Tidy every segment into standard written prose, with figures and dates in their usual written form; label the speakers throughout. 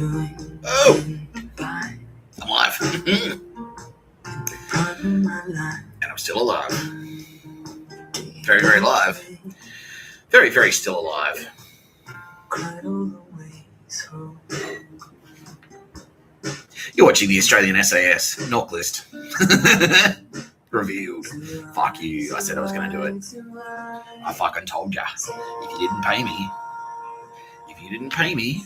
Speaker 1: Oh! I'm live. And I'm still alive. Very, very live. Very, very still alive. You're watching the Australian SAS NOC List. Revealed. Fuck you. I said I was going to do it. I fucking told ya. If you didn't pay me,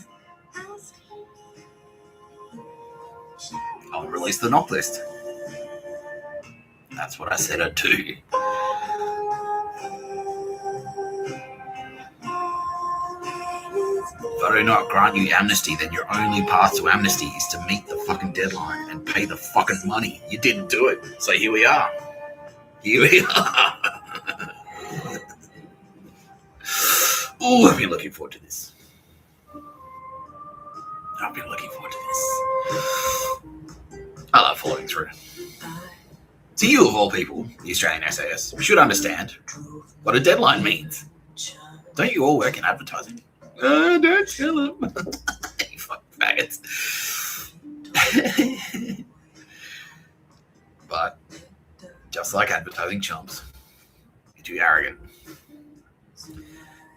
Speaker 1: I'll release the NOC list. That's what I said I'd do. If I do not grant you amnesty, then your only path to amnesty is to meet the fucking deadline and pay the fucking money. You didn't do it, so here we are. Oh, I've been looking forward to this. I love following through. So you, of all people, the Australian SAS, should understand what a deadline means. Don't you all work in advertising? Don't tell them. You fucking faggots. But, just like advertising chumps, you're too arrogant.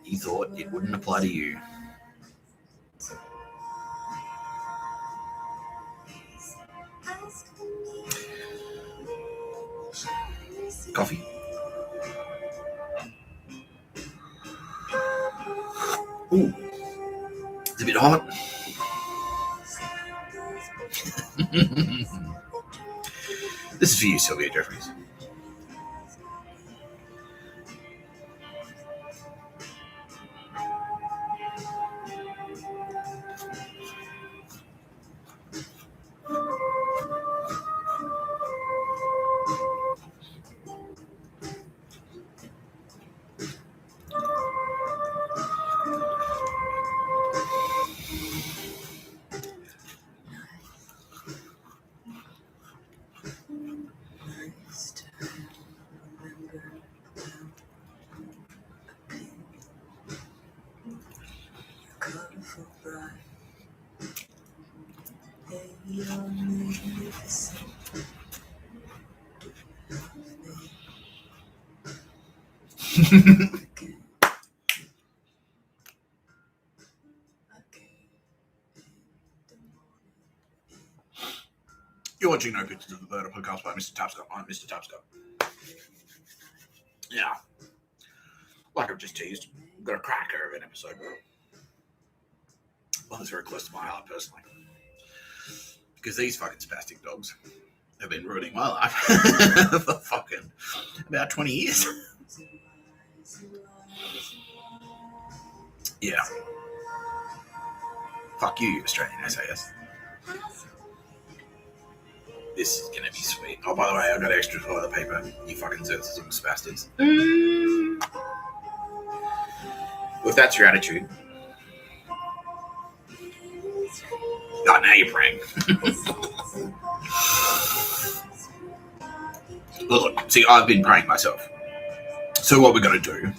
Speaker 1: You thought it wouldn't apply to you. Coffee. Ooh, it's a bit hot. This is for you, Sylvia Jeffries. You're watching No Pictures of the Bird, a podcast by Mr. Tapscott. I'm Mr. Tapscott. Yeah. Like I've just teased, I've got a cracker of an episode. One that's very close to my heart, personally. Because these fucking spastic dogs have been ruining my life for fucking about 20 years. Yeah. Fuck you, Australian SAS. This is gonna be sweet. Oh, by the way, I've got extra toilet paper. You fucking zerts and spastics. Well, if that's your attitude. Oh, now you're praying. Look, see, I've been praying myself. So what we're gonna do,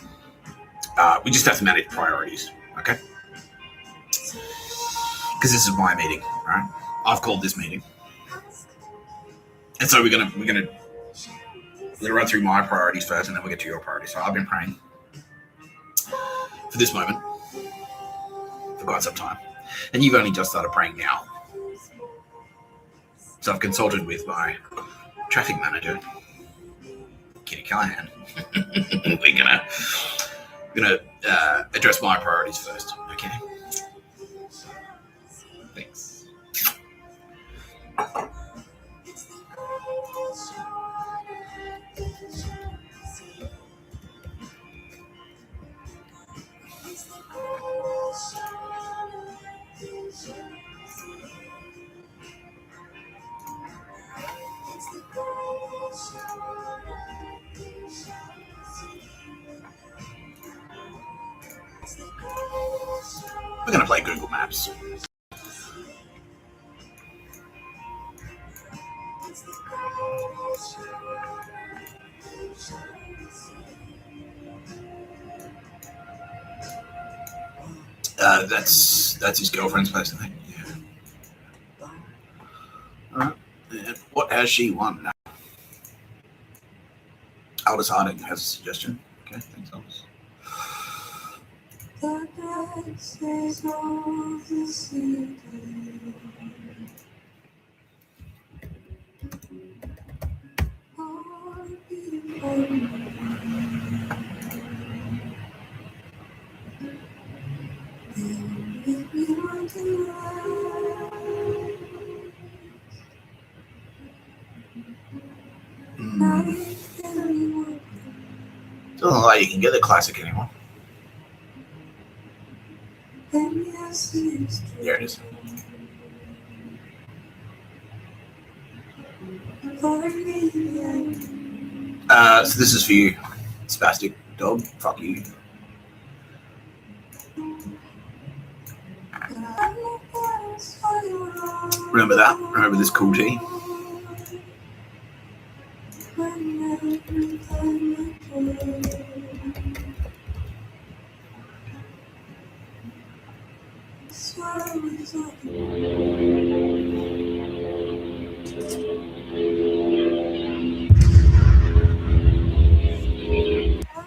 Speaker 1: we just have to manage priorities, okay? Because this is my meeting, right? I've called this meeting. And so we're gonna run through my priorities first, and then we'll get to your priorities. So I've been praying for this moment for quite some time, and you've only just started praying now. So I've consulted with my traffic manager, Kitty Callahan. We're gonna address my priorities first, okay? Thanks. We're going to play Google Maps. That's his girlfriend's place, I think. Yeah. What has she won? No. Aldous Harding has a suggestion. Okay, thanks, Aldous. Doesn't look like you can get the classic anymore. There it is. So this is for you, spastic dog. Fuck you. Remember that? Remember this cool tea?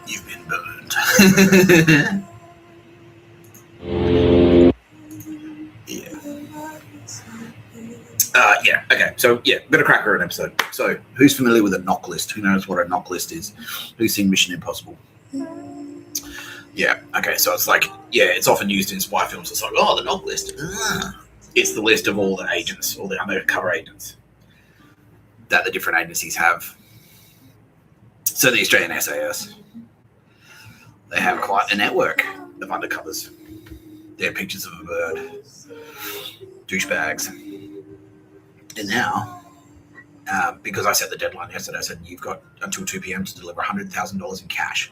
Speaker 1: You've been burned. Yeah. Okay. So yeah, better crack her an episode. So who's familiar with a NOC list? Who knows what a NOC list is? Who's seen Mission Impossible? Yeah. Okay. So it's like, yeah, it's often used in spy films. It's like, oh, the NOC list. It's the list of all the agents, all the undercover agents that the different agencies have. So the Australian SAS, they have quite a network of undercovers. They're pictures of a bird, douchebags. And now, because I set the deadline yesterday, I said you've got until 2 p.m. to deliver $100,000 in cash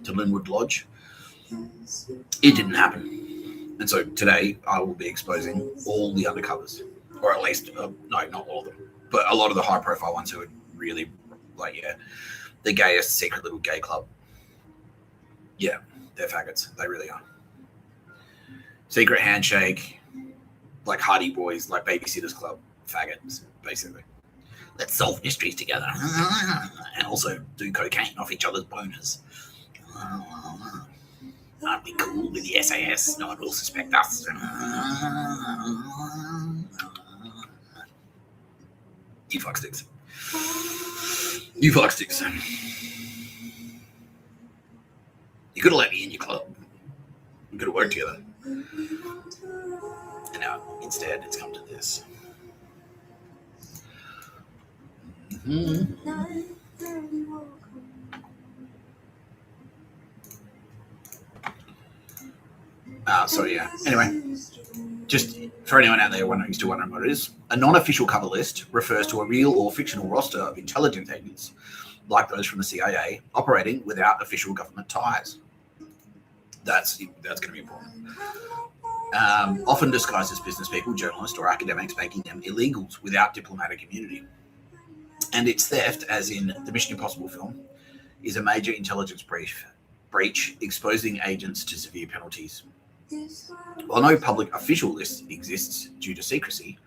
Speaker 1: to Linwood Lodge. It didn't happen. And so today I will be exposing all the undercovers, or at least, no, not all of them, but a lot of the high profile ones who are really, like, yeah, the gayest secret little gay club. Yeah, they're faggots. They really are. Secret handshake, like Hardy Boys, like Babysitters Club. Faggots, basically. Let's solve mysteries together and also do cocaine off each other's boners. Aren't we cool with the SAS? No one will suspect us. You fucksticks. You fucksticks. You could have let me in your club. We could have worked together. And now, instead, it's come to this. So yeah, anyway, just for anyone out there who's still wondering what it is, a non-official cover list refers to a real or fictional roster of intelligence agents, like those from the CIA, operating without official government ties. That's going to be important. Often disguised as business people, journalists, or academics, making them illegals without diplomatic immunity. And its theft, as in the Mission Impossible film, is a major intelligence breach exposing agents to severe penalties. While no public official list exists due to secrecy,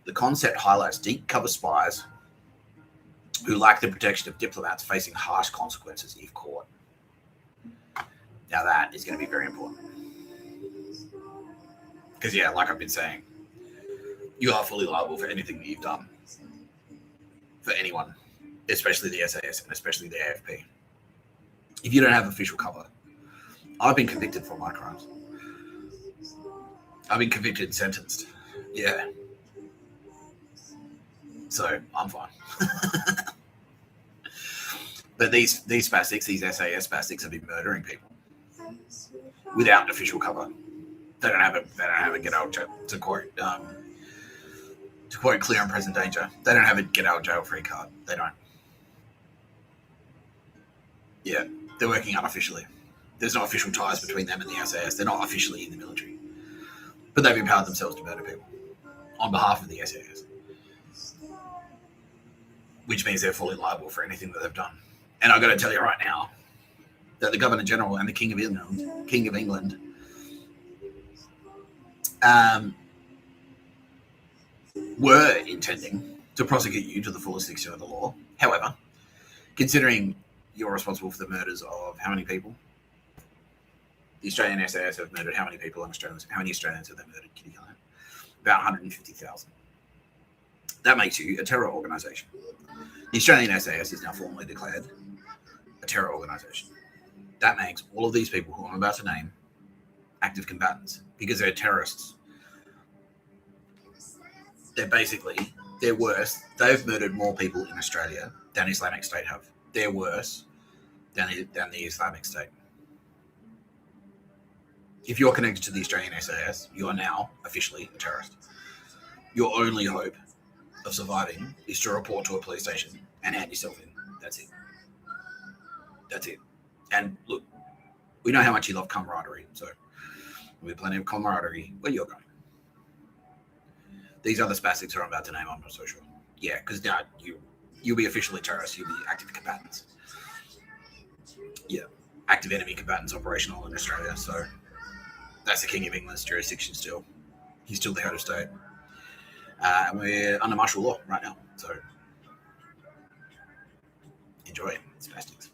Speaker 1: the concept highlights deep cover spies who lack the protection of diplomats facing harsh consequences if caught. Now that is going to be very important. Because, yeah, like I've been saying, you are fully liable for anything that you've done. For anyone, especially the SAS and especially the AFP. If you don't have official cover, I've been convicted for my crimes. I've been convicted and sentenced. Yeah. So I'm fine. But these spastics, these SAS spastics, have been murdering people without official cover. They don't have a get out to quote Clear and Present Danger. They don't have a get out of jail free card. They don't. Yeah, they're working unofficially. There's no official ties between them and the SAS. They're not officially in the military, but they've empowered themselves to murder people on behalf of the SAS, which means they're fully liable for anything that they've done. And I've got to tell you right now that the Governor General and the King of England, were intending to prosecute you to the fullest extent of the law. However, considering you're responsible for the murders of how many people? The Australian SAS have murdered how many people in Australia? How many Australians have they murdered? Can you count? About 150,000. That makes you a terror organisation. The Australian SAS is now formally declared a terror organisation. That makes all of these people who I'm about to name active combatants because they're terrorists. They're worse. They've murdered more people in Australia than Islamic State have. They're worse than the Islamic State. If you're connected to the Australian SAS, you are now officially a terrorist. Your only hope of surviving is to report to a police station and hand yourself in. That's it. That's it. And look, we know how much you love camaraderie, so there'll be plenty of camaraderie where you're going. These other spastics who I'm about to name, I'm not so sure. Yeah, because now you'll be officially terrorists. You'll be active combatants. Yeah, active enemy combatants operational in Australia. So that's the King of England's jurisdiction still. He's still the head of state. And we're under martial law right now. So enjoy, spastics.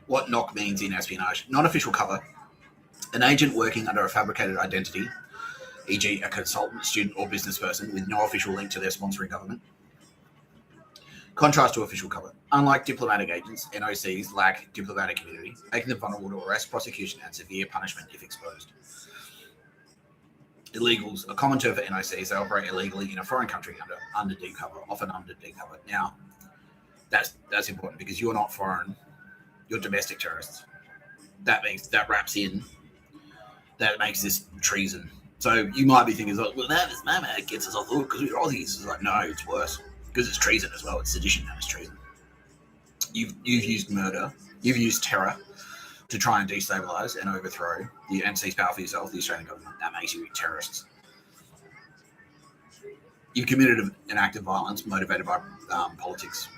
Speaker 1: What NOC means in espionage: non-official cover, an agent working under a fabricated identity, e.g. a consultant, student or business person with no official link to their sponsoring government. Contrast to official cover: unlike diplomatic agents, NOCs lack diplomatic immunity, making them vulnerable to arrest, prosecution and severe punishment if exposed. Illegals, a common term for NOCs, they operate illegally in a foreign country under deep cover, often under deep cover. Now, that's important because you're not foreign. You're domestic terrorists. That makes this treason. So you might be thinking, like, well, that is my man gets us off the hook because we're Aussies. It's like, no, it's worse because it's treason as well. It's sedition and it's treason. You've used murder. You've used terror to try and destabilise and overthrow and seize power for yourself, the Australian government. That makes you terrorists. You've committed an act of violence motivated by politics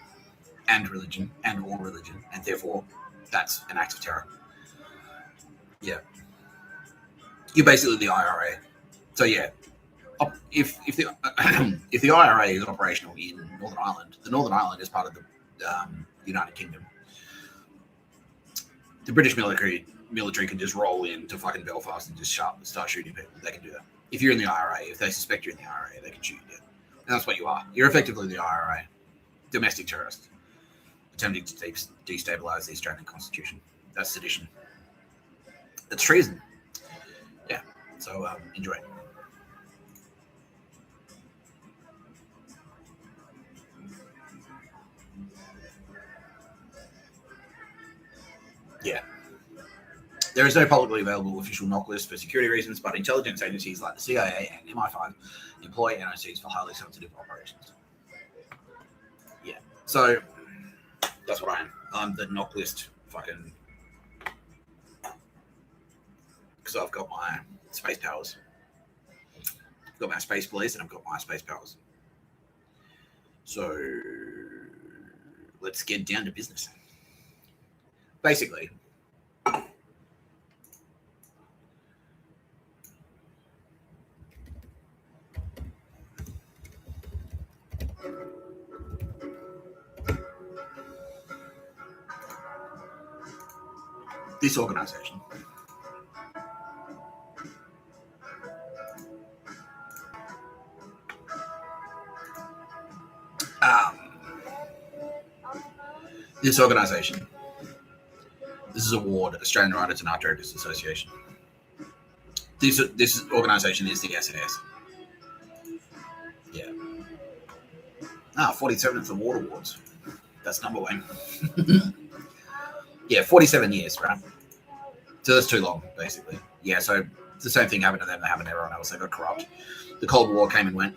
Speaker 1: and religion and all religion, and therefore that's an act of terror. Yeah. You're basically the IRA. So yeah, if the IRA is operational in Northern Ireland, the Northern Ireland is part of the United Kingdom. The British military can just roll into fucking Belfast and just start shooting people. They can do that. If you're in the IRA, if they suspect you're in the IRA, they can shoot you dead. And that's what you are. You're effectively the IRA, domestic terrorist, attempting to destabilise the Australian Constitution. That's sedition. That's treason. Yeah. So enjoy. Yeah. There is no publicly available official NOC list for security reasons, but intelligence agencies like the CIA and MI5 employ NOCs for highly sensitive operations. Yeah. So that's what I am. I'm the NOC list fucking... Because I've got my space powers. I've got my space police and I've got my space powers. So let's get down to business. Basically, this organization this is award, Australian Writers and Art Directors Association. This organization is the SAS. Yeah. 47th award awards. That's number one. Yeah, 47 years, right? So that's too long, basically. Yeah, so the same thing happened to them that happened to everyone else. They got corrupt. The Cold War came and went.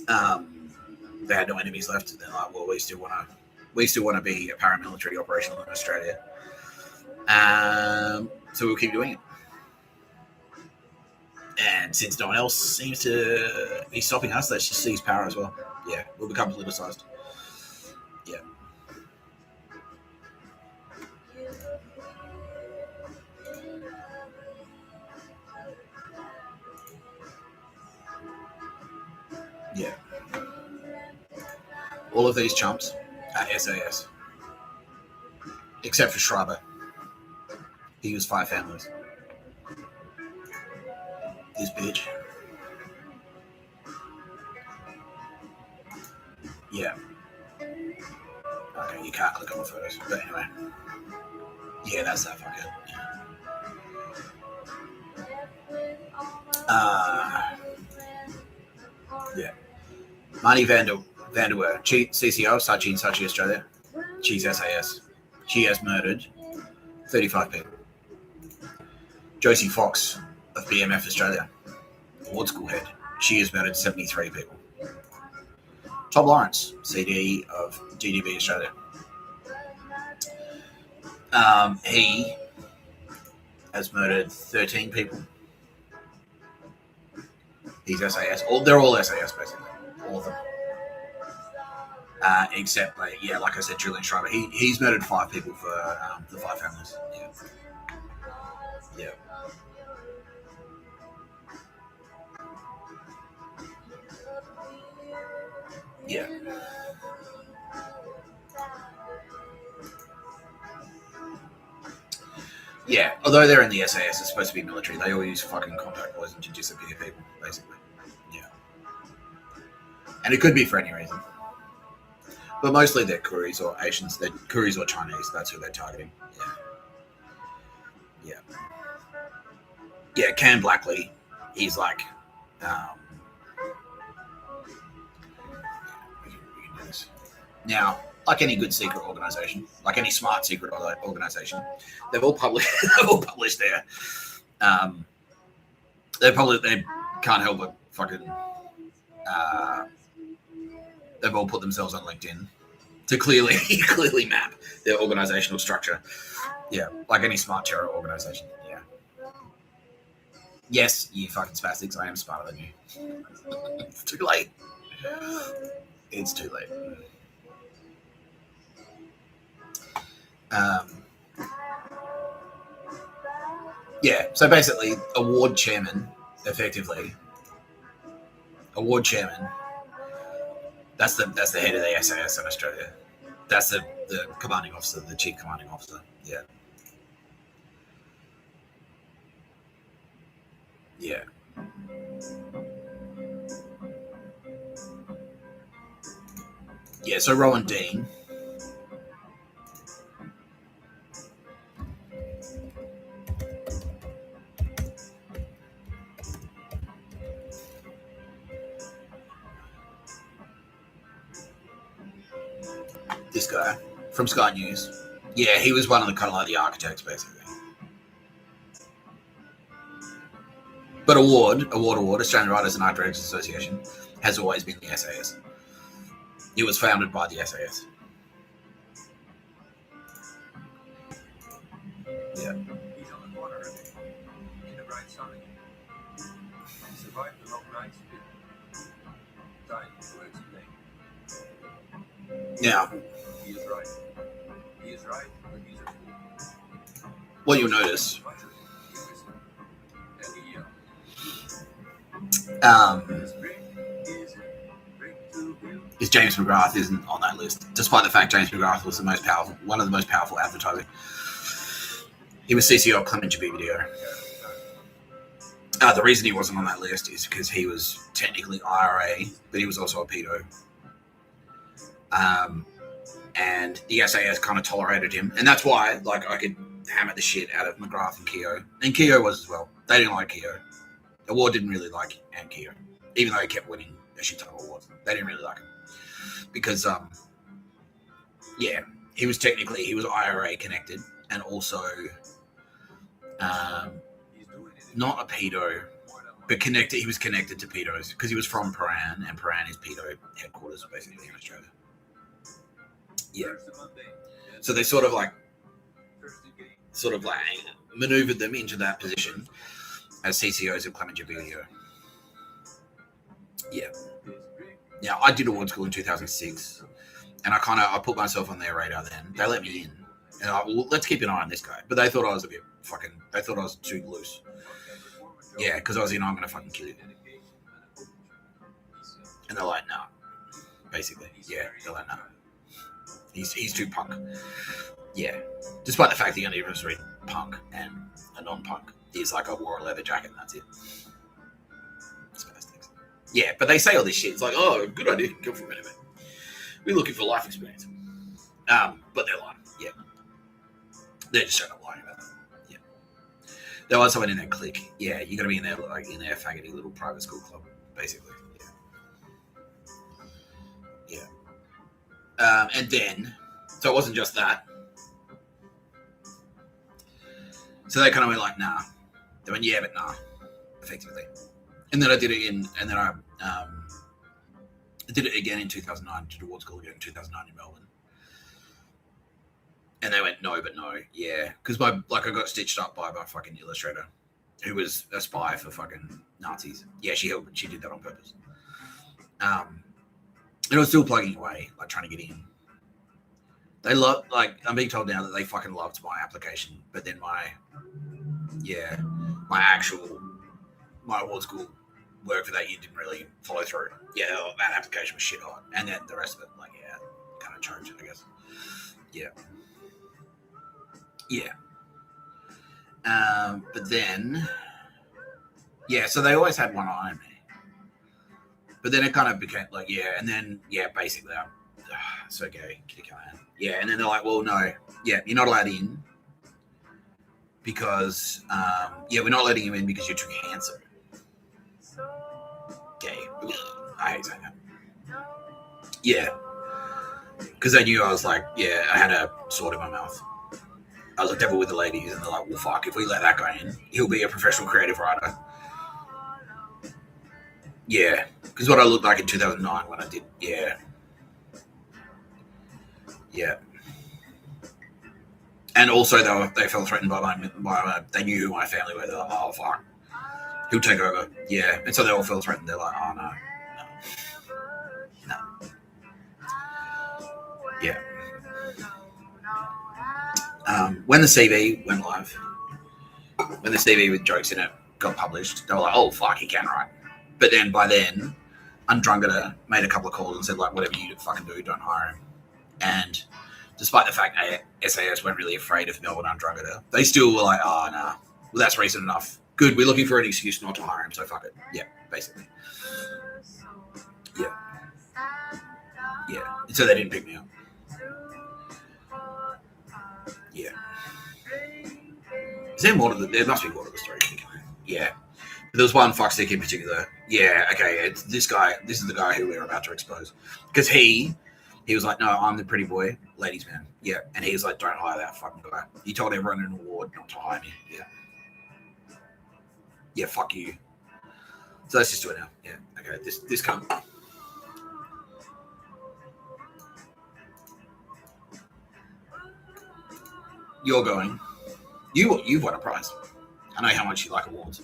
Speaker 1: They had no enemies left. And they're like, well, we still want to be a paramilitary operational in Australia. So we'll keep doing it. And since no one else seems to be stopping us, let's just seize power as well. Yeah, we'll become politicized. Yeah. All of these chumps are SAS. Except for Schreiber. He used 5 families. This bitch. Yeah. Okay, you can't click on the photos. But anyway. Yeah, that's that fucker. Yeah. Marnie Vanderwer, CCO of Saatchi and Saatchi Australia. She's SAS. She has murdered 35 people. Josie Fox of BMF Australia, Ward School head. She has murdered 73 people. Tom Lawrence, CD of DDB Australia. He has murdered 13 people. He's SAS. They're all SAS, basically. All of them. Except, like I said, Julian Schreiber. He's murdered 5 people for the 5 families. Yeah. Yeah. Yeah, although they're in the SAS, it's supposed to be military. They all use fucking contact poison to disappear people, basically. Yeah. And it could be for any reason. But mostly they're Kuris or Asians. They're Kuris or Chinese. That's who they're targeting. Yeah. Yeah, Cam Blackley, he's like... we can do this. Now, like any good secret organization, like any smart secret organization, they've all published their... they can't help but fucking... they've all put themselves on LinkedIn to clearly map their organizational structure. Yeah, like any smart terror organization. Yeah. Yes, you fucking spastics, I am smarter than you. It's too late. It's too late. Yeah, so basically, a ward chairman, effectively, that's the head of the SAS in Australia. That's the commanding officer, the chief commanding officer. Yeah. Yeah. Yeah, so Rowan Dean. This guy from Sky News. Yeah, he was one of the kind of like the architects, basically. But Award, Australian Writers and Art Directors Association, has always been the SAS. It was founded by the SAS. Yeah.
Speaker 2: He's on the corner in the bright sun. He survived the long nights with time to explain.
Speaker 1: Now,
Speaker 2: he is right. He is right, but he's a fool.
Speaker 1: What you'll notice is James McGrath isn't on that list, despite the fact James McGrath was one of the most powerful advertising. He was CCO of Clement Video. The reason he wasn't on that list is because he was technically IRA, but he was also a pedo. And the SAS kind of tolerated him, and that's why, like, I could hammer the shit out of McGrath and Keogh, and Keogh was as well. They didn't like Keogh. The award didn't really like Keogh, even though he kept winning a shit ton of awards. They didn't really like him because, he was IRA connected, and also not a pedo, but connected. He was connected to pedos because he was from Paran, and Paran is pedo headquarters basically in Australia. Yeah. So they sort of like maneuvered them into that position as CCOs of Clement Video. Yeah. Yeah, I did award school in 2006, and I put myself on their radar then. They let me in, and let's keep an eye on this guy. But they thought I was they thought I was too loose. Yeah, because I was I'm going to fucking kill you. And they're like, nah. basically. Yeah, they're like, no. He's too punk. Yeah. Despite the fact that he only was read punk and a non-punk. He's like, I wore a leather jacket and that's it. Spastics. Yeah, but they say all this shit. It's like, oh, good idea. Come from anyway. We're looking for life experience. But they're lying. Yeah. They're just straight up lying about that. Yeah. There was someone in their clique. Yeah, you got to be in their faggoty little private school club, basically. Yeah. And then, so it wasn't just that. So they kind of went like, nah. They went, yeah, but nah, effectively. And then I did it I did it again in 2009, did award school again in 2009 in Melbourne. And they went, no, but no, yeah. Because I got stitched up by my fucking illustrator, who was a spy for fucking Nazis. Yeah, she did that on purpose. And I was still plugging away, like trying to get in. They love, like, I'm being told now that they fucking loved my application, but then my award school work for that year didn't really follow through. Yeah, that application was shit hot. And then the rest of it, like, yeah, kind of choked, I guess. Yeah. Yeah. But then, yeah, so they always had one eye on me. But then it kind of became like, yeah, and then, yeah, basically, I'm so gay, kitty Callahan. Yeah, and then they're like, well, no, yeah, you're not allowed in because, we're not letting you in because you're too handsome. Gay. I hate saying that. Yeah. Because they knew I was like, yeah, I had a sword in my mouth. I was a devil with the ladies, and they're like, well, fuck, if we let that guy in, he'll be a professional creative writer. Yeah, because what I looked like in 2009 when I did, yeah. And also, they felt threatened by they knew who my family were. They're like, oh, fuck, he'll take over. Yeah, and so they all felt threatened. They're like, oh, no. Yeah. When the CV went live, when the CV with jokes in it got published, they were like, oh, fuck, he can write. But then, by then, Undrungada made a couple of calls and said, like, whatever you fucking do, don't hire him. And despite the fact that SAS weren't really afraid of Melbourne Undrungada, they still were like, oh, nah, well, that's reason enough. Good, we're looking for an excuse not to hire him, so fuck it. Yeah, basically. Yeah. And so they didn't pick me up. Yeah. Is there more to there must be more to the story. Yeah. There was one fuckstick in particular. Yeah, okay, it's this guy. This is the guy who we're about to expose. Because he was like, no, I'm the pretty boy, ladies man. Yeah. And he was like, don't hire that fucking guy. He told everyone in an award not to hire me. Yeah. Yeah, fuck you. So let's just do it now. Yeah. Okay, this can't. You're going. You've won a prize. I know how much you like awards.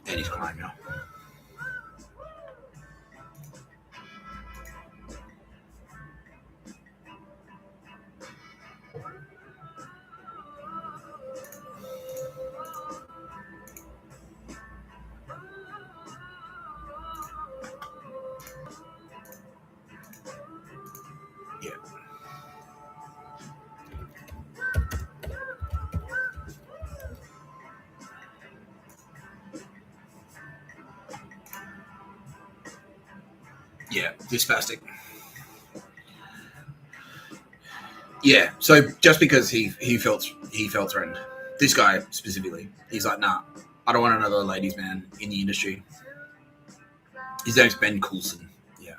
Speaker 1: And he's crying now. Yeah, this spastic. Yeah, so just because he felt threatened, this guy specifically, he's like, nah, I don't want another ladies' man in the industry. His name's Ben Coulson. Yeah.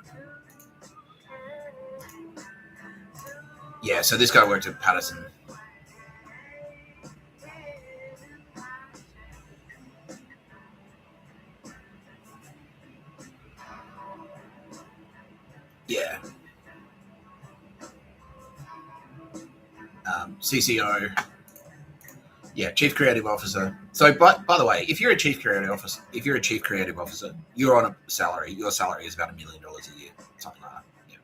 Speaker 1: Yeah, so this guy worked at Patterson. Yeah. CCO. Yeah, Chief Creative Officer. So, by the way, if you're a Chief Creative Officer, you're on a salary. Your salary is about $1 million a year, something like that. Yeah.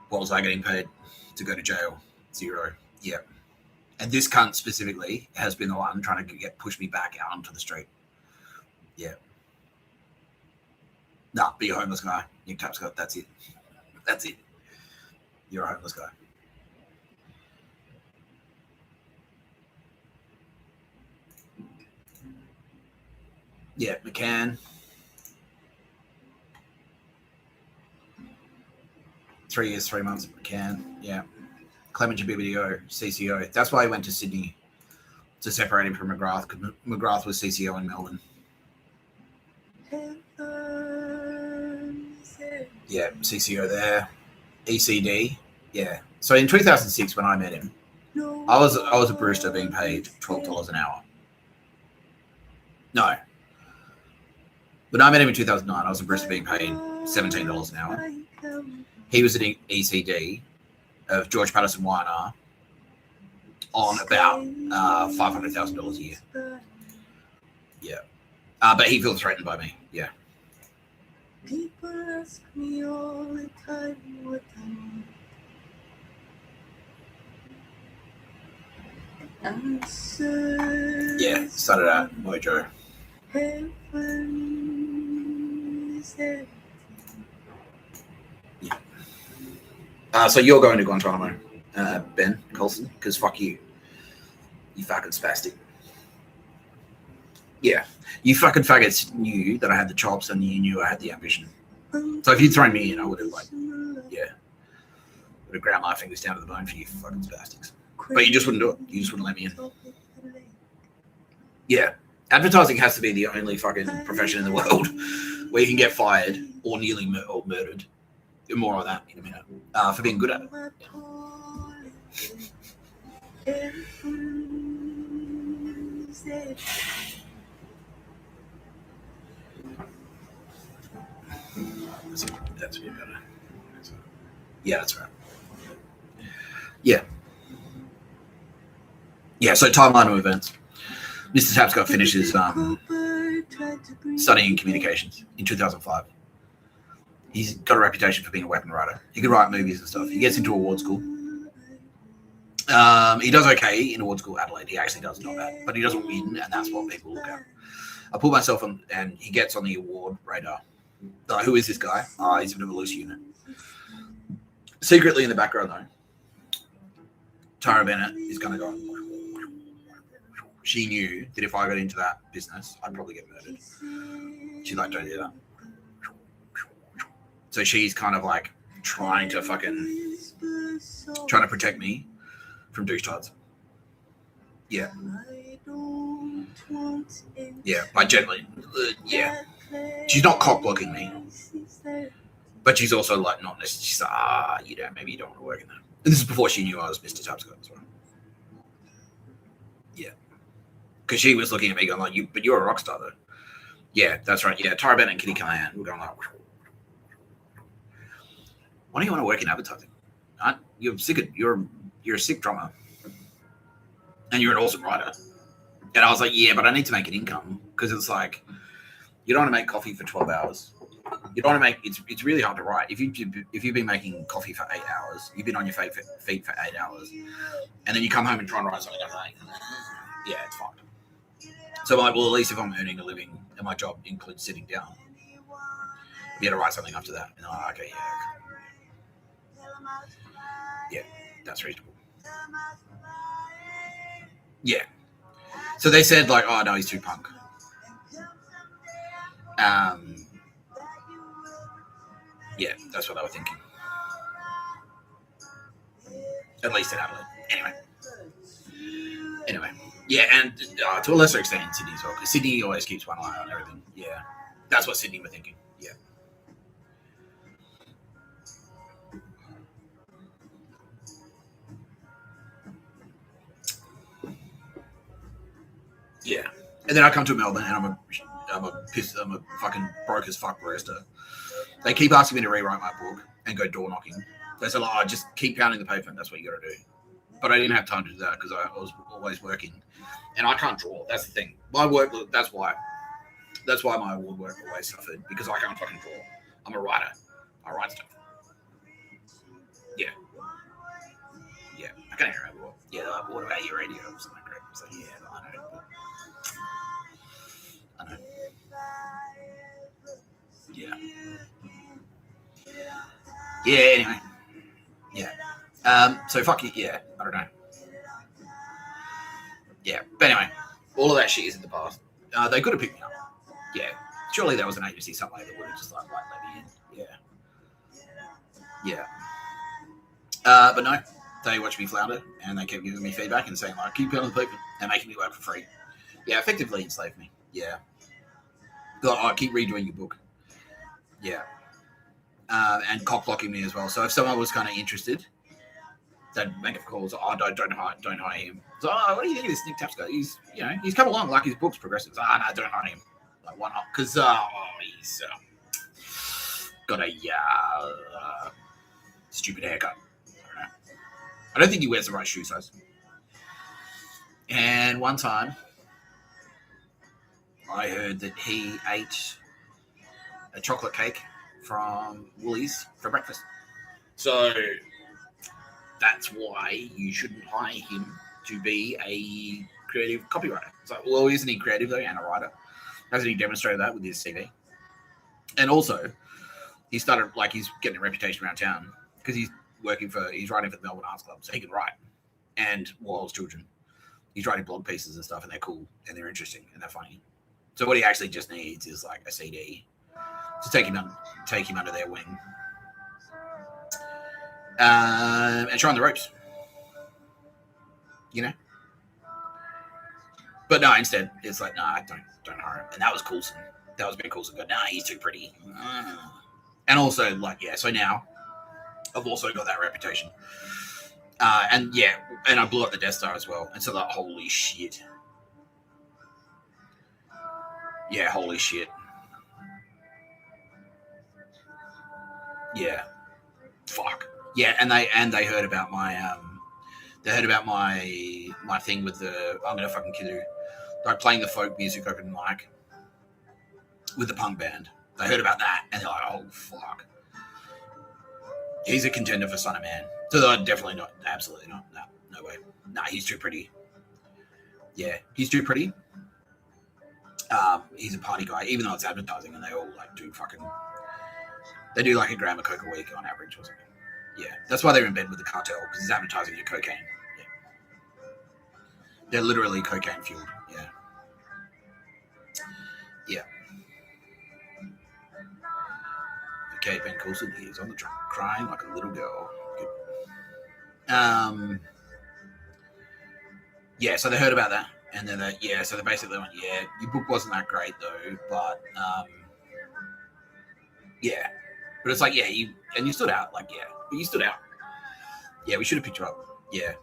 Speaker 1: What was I getting paid to go to jail? 0. Yeah. And this cunt specifically has been the one trying to push me back out onto the street. Yeah. Nah, be a homeless guy. Nick Tapscott, that's it. That's it. You're a homeless guy. Yeah, McCann. 3 years, 3 months, McCann. Yeah. Clement Jabibio, CCO. That's why he went to Sydney to separate him from McGrath, because McGrath was CCO in Melbourne. Yeah, CCO there. ECD. Yeah. So in 2006, when I met him, I was a barista being paid $12 an hour. No. When I met him in 2009, I was a barista being paid $17 an hour. He was an ECD of George Patterson Y&R on about $500,000 a year. Yeah. But he feels threatened by me. Yeah. People ask me all the time what yeah, started at Mojo. Yeah. So you're going to Guantanamo, Ben Coulson, because fuck you. You fucking spastic. Yeah. You fucking faggots knew that I had the chops and you knew I had the ambition. So if you'd thrown me in, I would have, like, yeah, would have ground my fingers down to the bone for you fucking spastics. But you just wouldn't do it. You just wouldn't let me in. Yeah. Advertising has to be the only fucking profession in the world where you can get fired or nearly murdered. More on that in a minute. For being good at it. Yeah. That's a bit better. Yeah, that's right. Yeah. Yeah, so timeline of events. Mr. Tapscott finishes studying communications in 2005. He's got a reputation for being a weapon writer. He can write movies and stuff. He gets into award school. He does okay in award school Adelaide. He actually does not bad, but he doesn't win, and that's what people look at. I pull myself on, and he gets on the award radar. Like, who is this guy? He's a bit of a loose unit. Secretly in the background, though, Tara Bennett is going to go. She knew that if I got into that business, I'd probably get murdered. She's like, don't do that. So she's kind of like trying to protect me from douchebags. Yeah. Yeah, I generally, yeah. She's not cock blocking me, but she's also like not necessarily. She's like, maybe you don't want to work in that. And this is before she knew I was Mr. Tapscott as well. Yeah, because she was looking at me going like, but you're a rock star though. Yeah, that's right. Yeah, Tara Bennett and Kitty Callahan were going like, why do you want to work in advertising? You're a sick drummer, and you're an awesome writer. And I was like, yeah, but I need to make an income, because it's like, you don't want to make coffee for 12 hours. You don't want to make it's really hard to write. If you've been making coffee for 8 hours, you've been on your feet for 8 hours, and then you come home and try and write something, like, yeah, it's fucked. So I'm like, well, at least if I'm earning a living and my job includes sitting down, I'll be able to write something after that. And I'm like, okay, yeah, that's reasonable. Yeah. So they said like, oh no, he's too punk. Yeah, that's what they were thinking. At least in Adelaide. Anyway. Yeah, and to a lesser extent in Sydney as well, because Sydney always keeps one eye on everything. Yeah, that's what Sydney were thinking. Yeah. Yeah, and then I come to Melbourne and I'm a fucking broke as fuck barista. They keep asking me to rewrite my book and go door knocking. They said, like, just keep pounding the pavement. That's what you got to do. But I didn't have time to do that because I was always working, and I can't draw. That's the thing. My work. That's why my award work always suffered, because I can't fucking draw. I'm a writer. I write stuff. Yeah. I can't remember what. Yeah, like, what about your radio or something like that? So yeah, I know. Yeah. Yeah, anyway. Yeah. So fuck you. Yeah, I don't know. Yeah, but anyway, all of that shit is in the past. They could have picked me up. Yeah, surely there was an agency somewhere that would have just like let me in. Yeah. But no, they watched me flounder and they kept giving me feedback and saying like, keep telling people and making me work for free. Yeah, effectively enslaved me. Yeah. I keep redoing your book. Yeah. And cock blocking me as well. So if someone was kind of interested, they'd make a call. Oh, don't hire him. So, what do you think of this Nick Taps guy? He's come along like his book's progressive. So, no, don't hire him. Like, why not? Because he's got a stupid haircut. I don't think he wears the right shoe size. And one time, I heard that he ate a chocolate cake from Woolies for breakfast. So that's why you shouldn't hire him to be a creative copywriter. It's like, well, isn't he creative though and a writer? Hasn't he demonstrated that with his CV? And also, he's getting a reputation around town because he's writing for the Melbourne Arts Club, so he can write. And Wild's children, he's writing blog pieces and stuff, and they're cool and they're interesting and they're funny. So what he actually just needs is like a CD to take him under their wing and try on the ropes, But no, instead it's like, nah, don't hire him. And that was Coulson. That was Ben Coulson. Go, nah, he's too pretty. And also, so now I've also got that reputation. And I blew up the Death Star as well. And so like, holy shit. Yeah, holy shit. Yeah. Fuck. Yeah, and they heard about my my thing with the I'm gonna fucking kill you. Like playing the folk music open mic with the punk band. They heard about that and they're like, oh fuck. He's a contender for Son of Man. So they're definitely not, absolutely not. No way. Nah, he's too pretty. Yeah, he's too pretty. He's a party guy, even though it's advertising and they all they do like a gram of coke a week on average or something. Yeah, that's why they're in bed with the cartel, because it's advertising your cocaine. Yeah. They're literally cocaine fueled. Yeah. Yeah. Okay, Ben Coulson, he is on the track, crying like a little girl. Good. Yeah, so they heard about that, and then so they basically went, yeah, your book wasn't that great though, but yeah, but it's like, yeah, you stood out, like, yeah, but you stood out. Yeah, we should have picked you up. Yeah.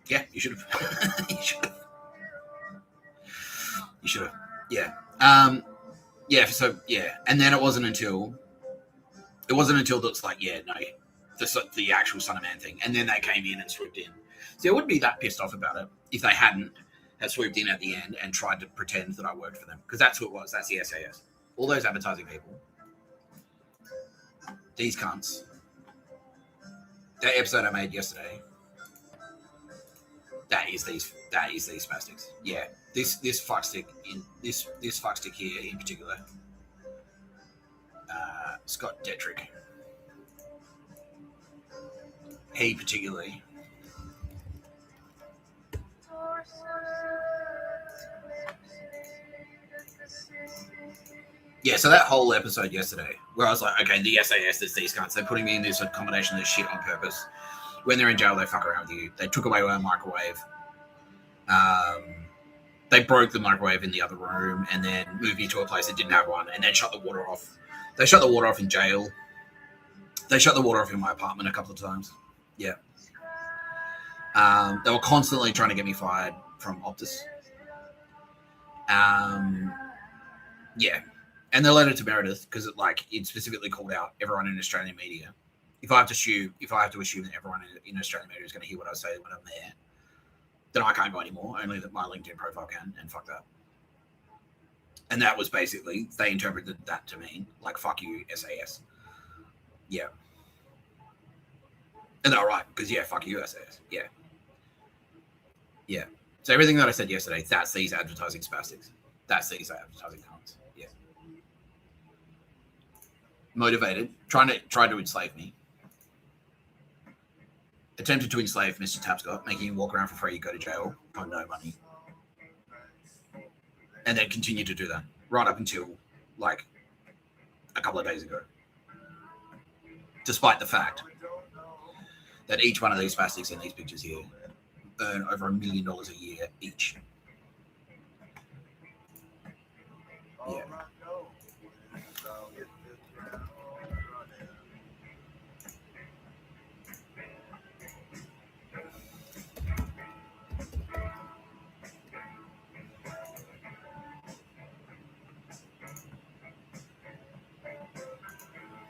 Speaker 1: Yeah, you should have. You should have. Yeah. Yeah. So yeah, and then it wasn't until that's like, yeah, no, the actual Son of Man thing, and then they came in and swooped in. See, I wouldn't be that pissed off about it if they hadn't have swooped in at the end and tried to pretend that I worked for them, because that's who it was. That's the SAS. All those advertising people. These cunts. That episode I made yesterday. That is these spastics. Yeah. This fuckstick here in particular. Scott Dettrick. He particularly. Yeah, so that whole episode yesterday, where I was like, okay, the SAS, there's these cunts. They're putting me in this accommodation, this shit on purpose. When they're in jail, they fuck around with you. They took away our microwave. They broke the microwave in the other room and then moved me to a place that didn't have one and then shut the water off. They shut the water off in jail. They shut the water off in my apartment a couple of times. Yeah. They were constantly trying to get me fired from Optus. Yeah. And they led it to Meredith because it specifically called out everyone in Australian media. If I have to assume that everyone in Australian media is going to hear what I say when I'm there, then I can't go anymore. Only that my LinkedIn profile can, and fuck that. And that was basically, they interpreted that to mean, like, fuck you, SAS. Yeah. And they were right, because, yeah, fuck you, SAS. Yeah. Yeah. So everything that I said yesterday, that's these advertising spastics. That's these advertising cons. Yeah. motivated, tried to enslave me. Attempted to enslave Mr. Tapscott, making him walk around for free, go to jail on no money. And then continued to do that right up until like a couple of days ago. Despite the fact that each one of these spastics in these pictures here earn over $1 million a year each. Yeah.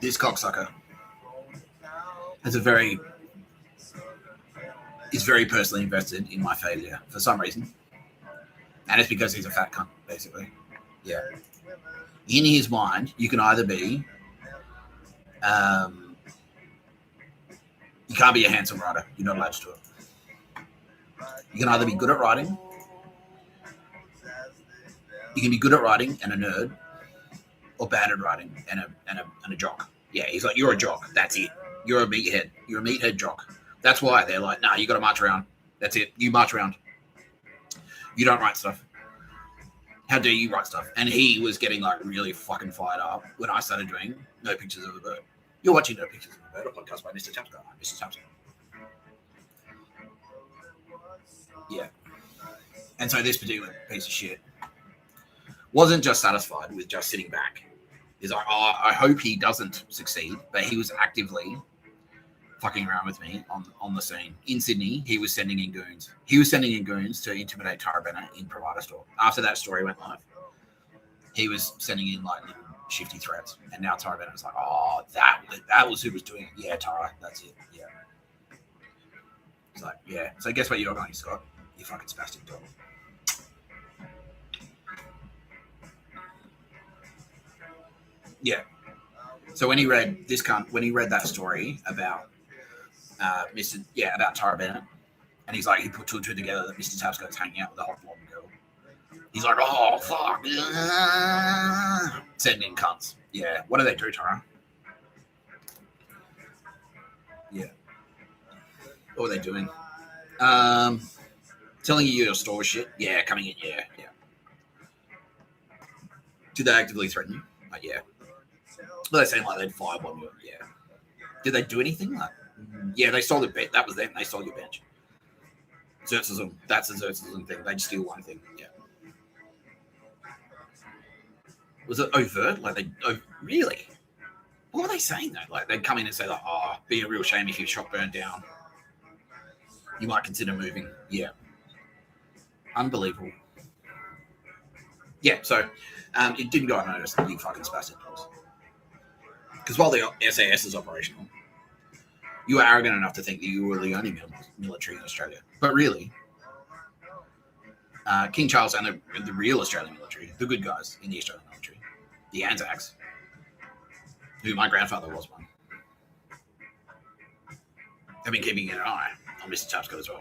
Speaker 1: This cocksucker is very personally invested in my failure for some reason. And it's because he's a fat cunt, basically. Yeah. In his mind, you can either be, you can't be a handsome writer. You're not allowed to do it. You can either be good at writing, you can be good at writing and a nerd, or bad at writing and a jock. Yeah, he's like, you're a jock. That's it. You're a meathead. You're a meathead jock. That's why they're like, nah, you got to march around. That's it. You march around. You don't write stuff. How dare you write stuff? And he was getting like really fucking fired up when I started doing No Pictures of a Bird. You're watching No Pictures of a Bird, a podcast by Mr. Tapscott. Mr. Tapscott. Yeah. And so this particular piece of shit wasn't just satisfied with just sitting back. He's like, oh, I hope he doesn't succeed. But he was actively fucking around with me on the scene. In Sydney, he was sending in goons. He was sending in goons to intimidate Tara Bennett in Provider Store. After that story went live, he was sending in like little shifty threats. And now Tara Bennett was like, oh, that was who was doing it. Yeah, Tara, that's it. Yeah. It's like, yeah. So guess what you're going, Scott? You fucking spastic dog. Yeah. So when he read that story about about Tara Bennett, and he's like, he put two and two together that Mr. Tapscott's hanging out with a hot blonde girl. He's like, oh fuck, sending in cunts. Yeah. What do they do, Tara? Yeah. What were they doing? Telling you your store shit. Yeah, coming in. Yeah. Did they actively threaten you? Yeah. Well, they're saying like they'd firebomb you. Yeah. Did they do anything? Like, yeah, they stole the bench. That was them. They stole your bench. Xerxism. That's a Xerxism thing. They just steal one thing. Yeah. Was it overt? Like really? What were they saying though? Like they'd come in and say like, oh, be a real shame if your shop burned down. You might consider moving. Yeah. Unbelievable. Yeah, so it didn't go unnoticed, you fucking spastic dogs. Because while the SAS is operational, you were arrogant enough to think that you were the only military in Australia. But really, King Charles and the real Australian military, the good guys in the Australian military, the Anzacs, who my grandfather was one, have been keeping an eye on Mr. Tapscott as well.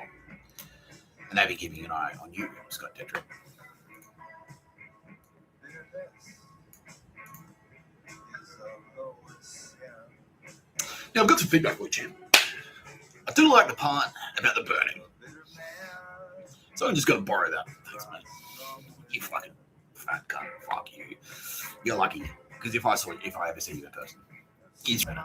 Speaker 1: And they've been keeping an eye on you, Scott Dettrick. Now, I've got some feedback for you, champ. I do like the part about the burning. So I'm just going to borrow that. Thanks, mate. You fucking fat cunt. Fuck you. You're lucky. Because if I ever see you in person, it's better.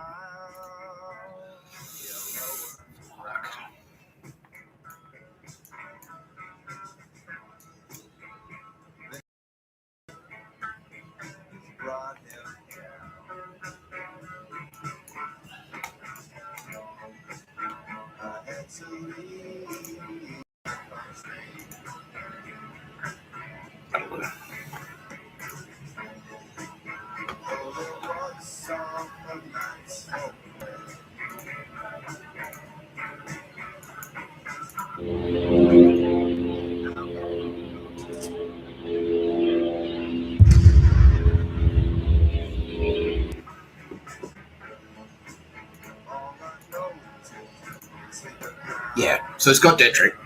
Speaker 1: Yeah, so Scott Dettrick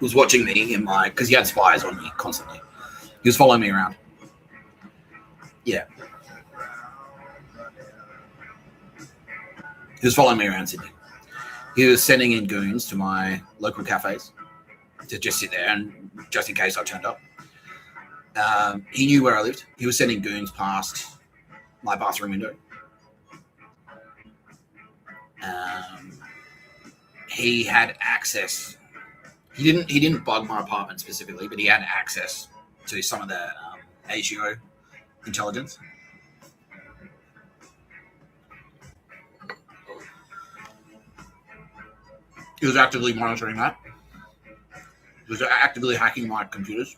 Speaker 1: was watching me in my, because he had spies on me constantly. He was following me around. Yeah. He was following me around Sydney. He was sending in goons to my local cafes to just sit there and just in case I turned up. He knew where I lived. He was sending goons past my bathroom window. He had access. He didn't bug my apartment specifically, but he had access to some of the ASIO intelligence. He was actively monitoring that. He was actively hacking my computers.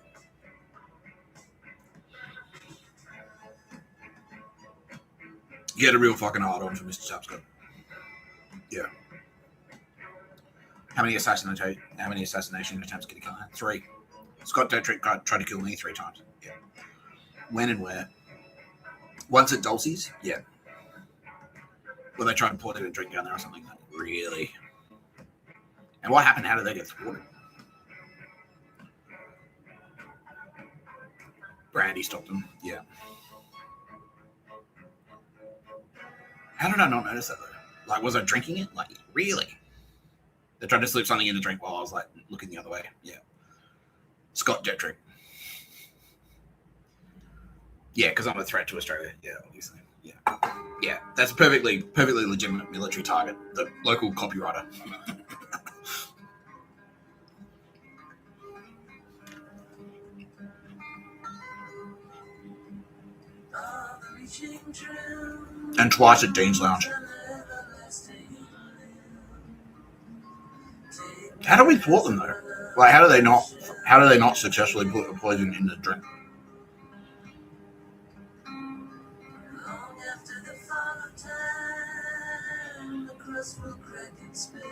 Speaker 1: He had a real fucking hard on for Mr. Sapscott. Yeah. How many assassination attempts did he kill? 3. Scott Dettrick tried to kill me 3 times. Yeah. When and where? Once at Dulcie's? Yeah. Well, they tried to pour a drink down there or something. Really? And what happened? How did they get thwarted? Brandy stopped them. Yeah. How did I not notice that though? Like, was I drinking it? Like, really? They tried to slip something in the drink while I was like looking the other way. Yeah. Scott Dettrick. Yeah, because I'm a threat to Australia. Yeah, obviously. Yeah. Yeah, that's a perfectly legitimate military target. The local copywriter. And twice at Dean's Lounge. How do we thwart them though? Like, how do they not successfully put a poison in the drink?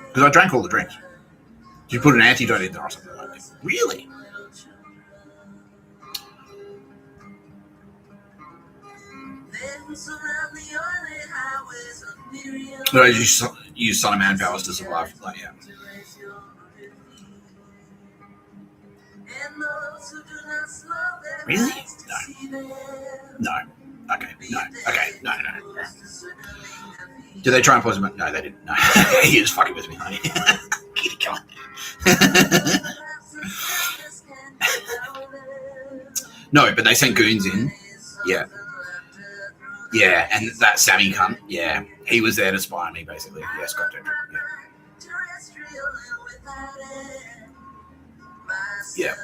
Speaker 1: Because I drank all the drinks. Did you put an antidote in there or something like that? Really? No, you use son of man powers to survive. Like, yeah. Really? No. Okay. No. Okay. No. Did they try and poison him? No, they didn't. No. He was fucking with me, honey. Kitty cat. No, but they sent goons in. Yeah. Yeah, and that Sammy cunt, yeah, he was there to spy on me, basically. Yeah, Scott Dettrick, yeah. Yeah.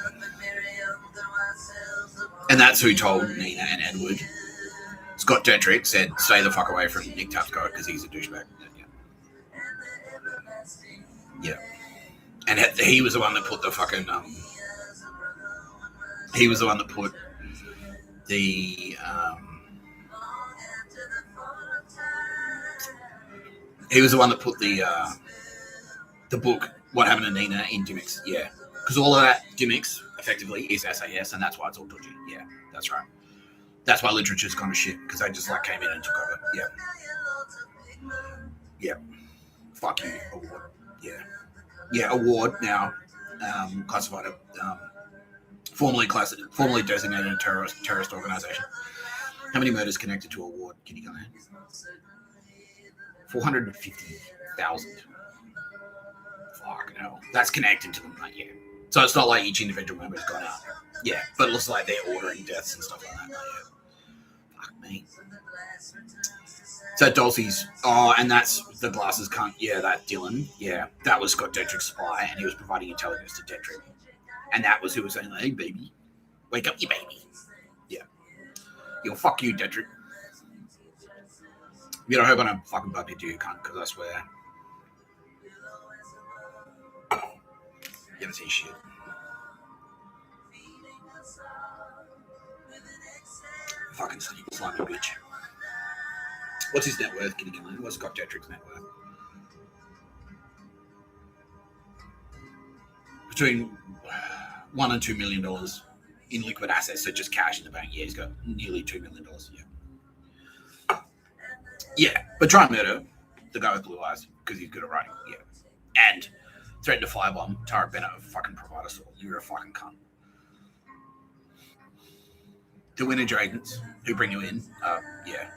Speaker 1: And that's who told Nina and Edward. Scott Dettrick said, stay the fuck away from Nick Tapscott because he's a douchebag. Yeah. And he was the one that put the fucking, he was the one that put the, he was the one that put the book, What Happened to Nina, in Gimmicks. Yeah. Because all of that Gimmicks, effectively, is SAS, and that's why it's all dodgy. Yeah, that's right. That's why literature's kind of shit, because they just like came in and took over. Yeah. Yeah. Fuck you, award. Yeah. Yeah, award now, classified, formally designated a terrorist organization. How many murders connected to award? Can you go ahead? 450,000. Fuck no. That's connected to them, like, yeah. So it's not like each individual member's gone out. Yeah, but it looks like they're ordering deaths and stuff like that. Like, yeah. Fuck me. So Dulcie's, and that's the glasses cunt. Yeah, that Dylan. Yeah, that was Scott Dettrick's spy, and he was providing intelligence to Dettrick. And that was who was saying, hey, baby, wake up, you baby. Yeah. Yo, fuck you, Dettrick. You know, I hope I don't fucking bump into you, cunt, because I swear. You haven't seen shit. Fucking slimy bitch. What's his net worth? Can you get what's Scott Dettrick's net worth? Between $1 and $2 million in liquid assets, so just cash in the bank. Yeah, he's got nearly $2 million. Yeah. Yeah, but try and murder the guy with blue eyes because he's good at writing. Yeah. And threaten to firebomb Tara Bennett, a fucking provider. So you're a fucking cunt. The winner agents who bring you in, yeah.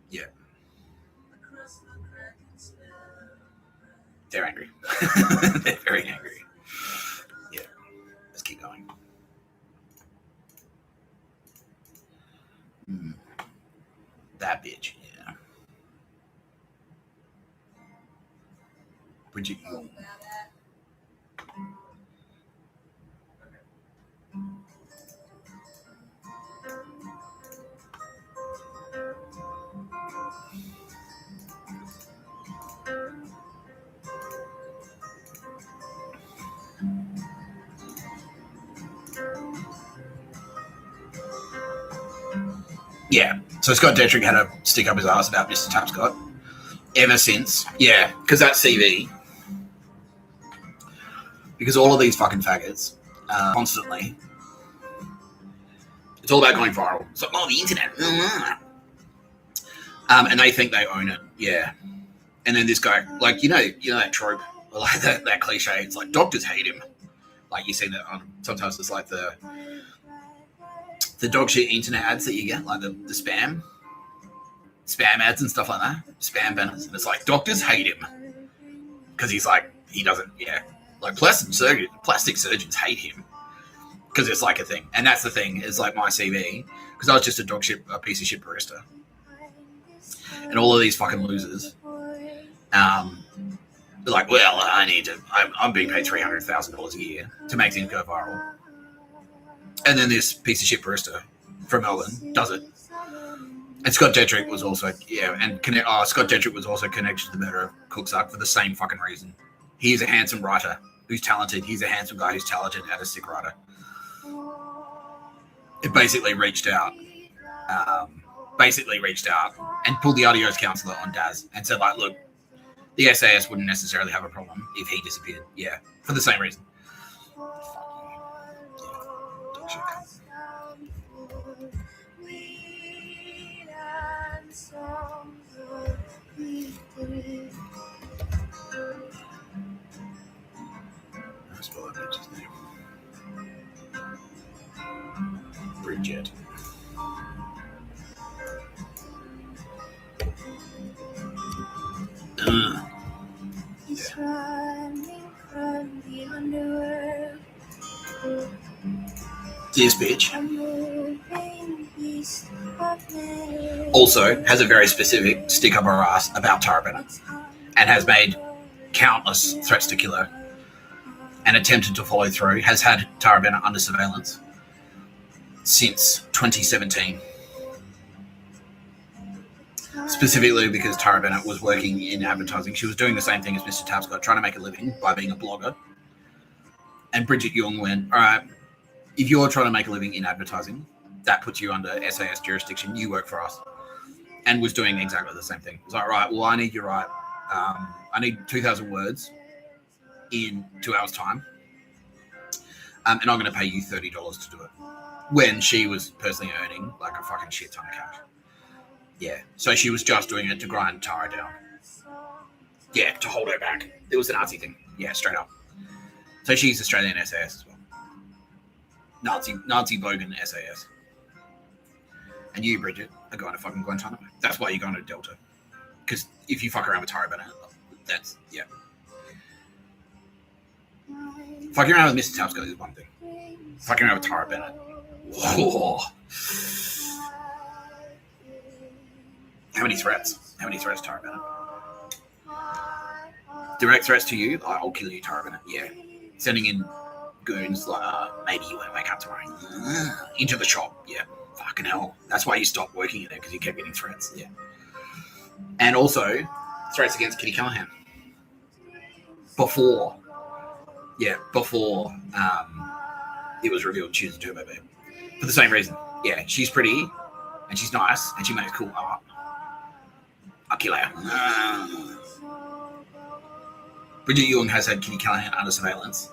Speaker 1: Yeah. They're angry. They're very angry. Yeah. Let's keep going. That bitch, yeah. Bridget Jung. Yeah. So Scott Dettrick had a stick up his ass about Mr. Tapscott ever since. Yeah, because that CV. Because all of these fucking faggots constantly. It's all about going viral. It's like, oh, the internet. And they think they own it. Yeah. And then this guy, like, you know that trope, like that cliche. It's like doctors hate him. Like you see that on sometimes it's like the dog shit internet ads that you get, like the spam ads and stuff like that, spam banners. And it's like doctors hate him because he's like he doesn't. Yeah, like plastic surgeons hate him because it's like a thing. And that's the thing is like my CV because I was just a piece of shit barista, and all of these fucking losers. Like, well, I'm being paid $300,000 a year to make things go viral. And then this piece of shit barista from Melbourne does it. And Scott Dettrick was also, Scott Dettrick was also connected to the murder of Coulson for the same fucking reason. He's a handsome writer who's talented. He's a handsome guy who's talented and a sick writer. It basically reached out and pulled the Adios counselor on Daz and said, like, look, the SAS wouldn't necessarily have a problem if he disappeared. Yeah, for the same reason. Bridget.
Speaker 3: He's running from the underworld.
Speaker 1: This bitch also has a very specific stick up her ass about Tara Bennett and has made countless threats to kill her and attempted to follow through, has had Tara Bennett under surveillance since 2017. Specifically because Tara Bennett was working in advertising. She was doing the same thing as Mr. Tapscott, trying to make a living by being a blogger. And Bridget Jung went, all right, if you're trying to make a living in advertising, that puts you under SAS jurisdiction. You work for us. And was doing exactly the same thing. It was like, right, well, I need you write, I need 2,000 words in 2 hours' time. And I'm going to pay you $30 to do it. When she was personally earning like a fucking shit ton of cash. Yeah, so she was just doing it to grind Tara down. Yeah, to hold her back. It was an artsy thing. Yeah, straight up. So she's Australian SAS as well. Nazi bogan SAS. And you, Bridget, are going to fucking Guantanamo. That's why you're going to Delta. Because if you fuck around with Tara Bennett, that's, yeah. Fucking around with Mr. Tapscott is one thing. Fucking around with Tara Bennett. Whoa. How many threats? Tara Bennett? Direct threats to you? I'll kill you, Tara Bennett. Yeah. Sending in goons like, maybe you won't wake up tomorrow. Into the shop. Yeah. Fucking hell. That's why you stopped working in there, because you kept getting threats. Yeah. And also, threats against Kitty Callaghan. Before it was revealed she was a turbo babe. For the same reason. Yeah, she's pretty, and she's nice, and she makes cool art. I'll kill her. Bridget Jung has had Kitty Callaghan under surveillance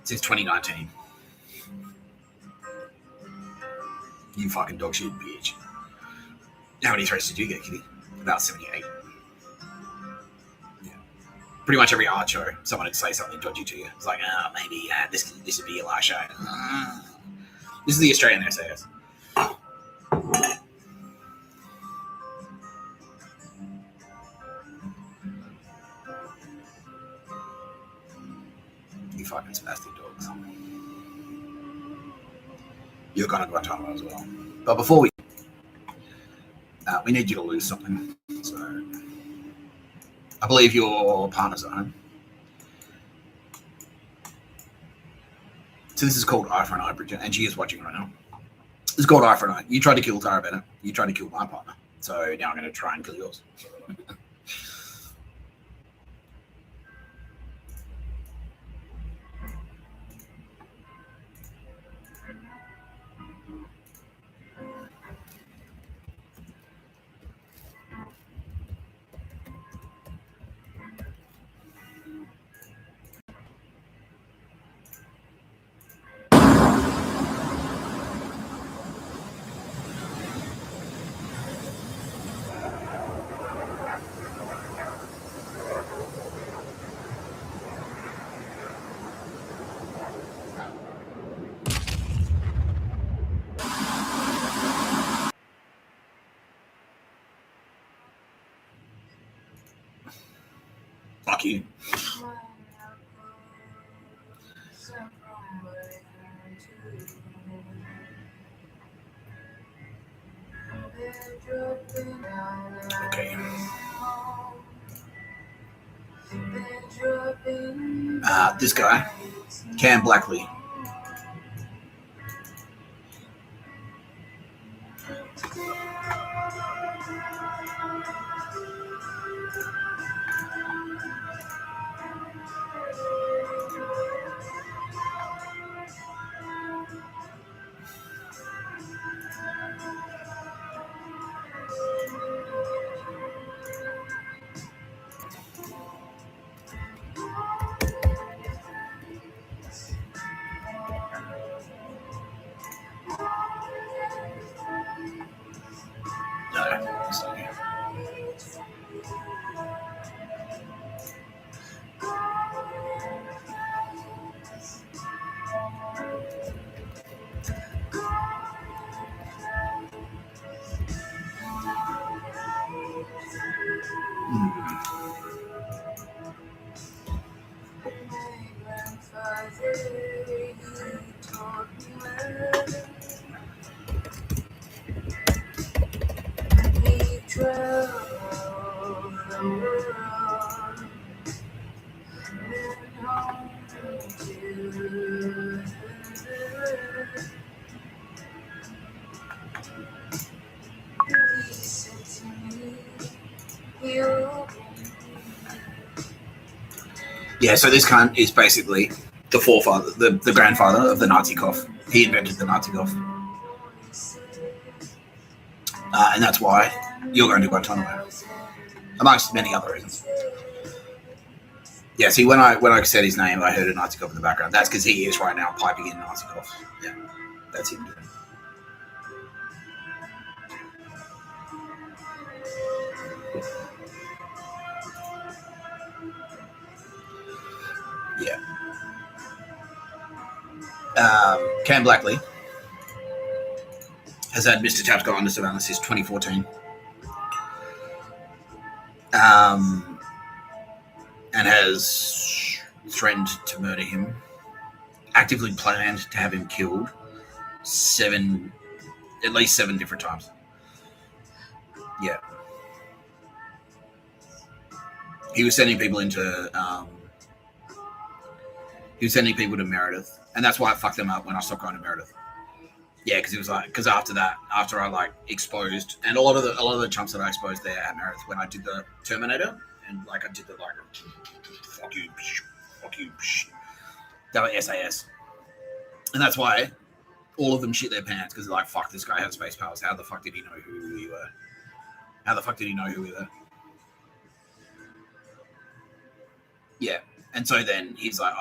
Speaker 1: since 2019. You fucking dog shit bitch. How many threats did you get, Kitty? About 78. Yeah. Pretty much every art show, someone would say something dodgy to you. It's like, maybe this would be your last show. This is the Australian SAS. fucking spastic dogs. You're going to Guantanamo as well. But before we need you to lose something. So I believe your partner's at home. So this is called Eye for an Eye, Bridget, and she is watching right now. This is called Eye for an Eye. You tried to kill Tara Bennett. You tried to kill my partner. So now I'm going to try and kill yours. Fuck you. Okay. This guy, Cam Blackley. Yeah, so this cunt is basically the forefather, the grandfather of the Nazi cough. He invented the Nazi cough. And that's why you're going to Guantanamo, amongst many other reasons. Yeah, see, when I said his name, I heard a Nazi cough in the background. That's because he is right now piping in Nazi coughs. Yeah, that's him doing it. Yeah. Cam Blackley has had Mr. Tapscott under surveillance since 2014. And has threatened to murder him, actively planned to have him killed at least seven different times. Yeah. He was sending people to Meredith, and that's why I fucked them up when I stopped going to Meredith. Yeah, because after I exposed, and a lot of the chumps that I exposed there at Meredith when I did the Terminator, and I did the fuck you, that was SAS, and that's why all of them shit their pants because they're like, fuck, this guy had space powers. How the fuck did he know who we were? How the fuck did he know who we were? Yeah, and so then he's like,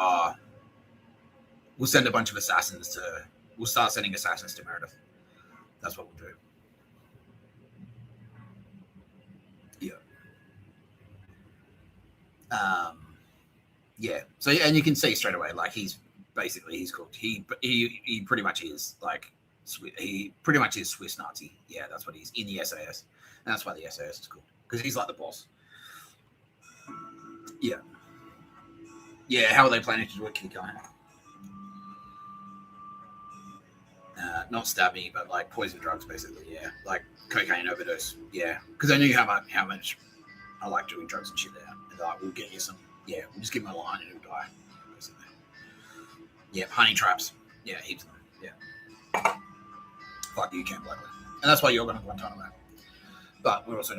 Speaker 1: we'll send a bunch of assassins we'll start sending assassins to Meredith. That's what we'll do. Yeah. Yeah. So, and you can see straight away, he's cooked. He pretty much is he pretty much is Swiss Nazi. Yeah, that's what he's in the SAS. And that's why the SAS is cool. Because he's like the boss. Yeah. Yeah, how are they planning to do it? Keep going. Not stabbing, but like poison drugs, basically. Yeah, like cocaine overdose. Yeah, because I knew how much I like doing drugs and shit there. And they're like, we'll get you some. Yeah, we'll just give him a line and he'll die. Basically. Yeah, honey traps. Yeah, heaps of them. Yeah. Fuck you, Camp Blackley. And that's why you're going to Guantanamo. But we're also.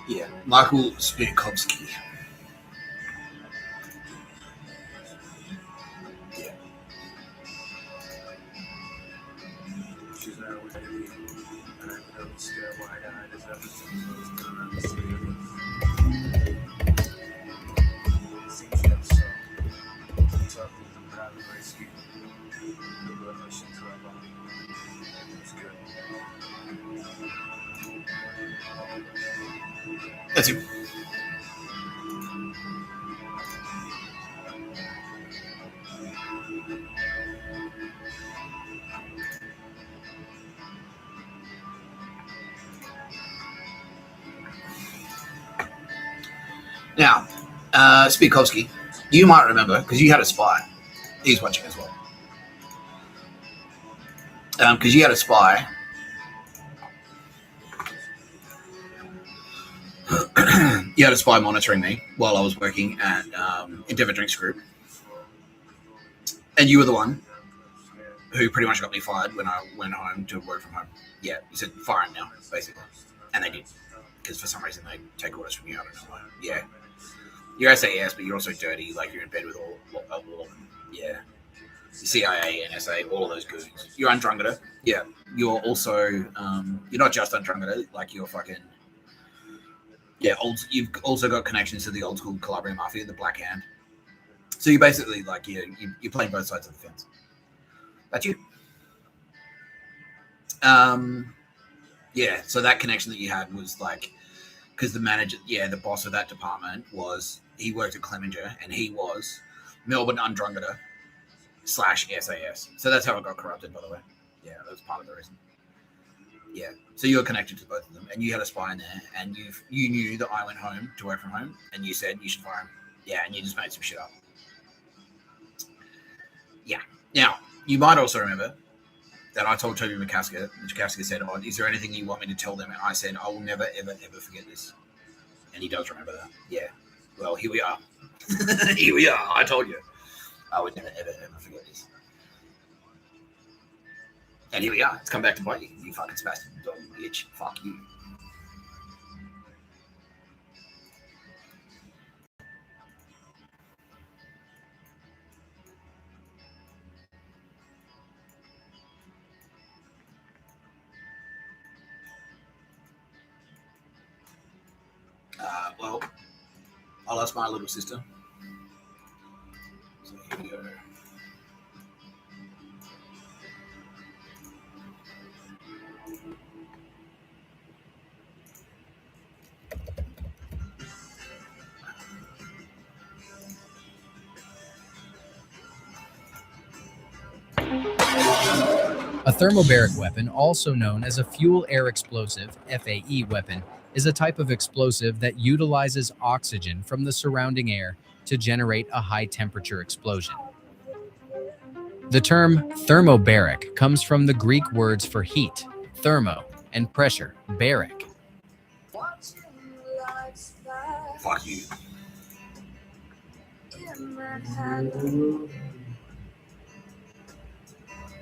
Speaker 1: Yeah, Michael Spirkovski. Yeah. That's it. Now, Spirkovski, you might remember because you had a spy. He's watching as well. Because you had a spy. You had a spy monitoring me while I was working at Endeavour Drinks Group. And you were the one who pretty much got me fired when I went home to work from home. Yeah, you said fire him now, basically. And they did. Because for some reason they take orders from you. I don't know why. Yeah. You're SAS, but you're also dirty. Like you're in bed with all of them. Yeah. CIA, NSA, all of those goons. You're undrungeter. Yeah. You're also, you're not just undrungeter, like you're fucking, yeah, you've also got connections to the old school Calabrian Mafia, the Black Hand. So you basically, like, you're playing both sides of the fence. That's you. Yeah, so that connection that you had was like, because the manager, the boss of that department he worked at Clemenger, and he was Melbourne undrungeter / SAS. So that's how it got corrupted, by the way. Yeah, that was part of the reason. Yeah, so you were connected to both of them, and you had a spy in there, and you knew that I went home to work from home, and you said you should fire him. Yeah, and you just made some shit up. Yeah. Now, you might also remember that I told Toby McCaskill said, is there anything you want me to tell them? And I said, I will never, ever, ever forget this. And he does remember that. Yeah. Well, here we are. Here we are. I told you. I would never, ever, ever forget this. And here we are. It's come back to bite you. You fucking spastic dog bitch. Fuck you. Well, I lost my little sister. So here we go.
Speaker 4: A thermobaric weapon, also known as a fuel-air explosive (FAE) weapon, is a type of explosive that utilizes oxygen from the surrounding air to generate a high-temperature explosion. The term thermobaric comes from the Greek words for heat, thermo, and pressure, baric.
Speaker 1: Fuck you.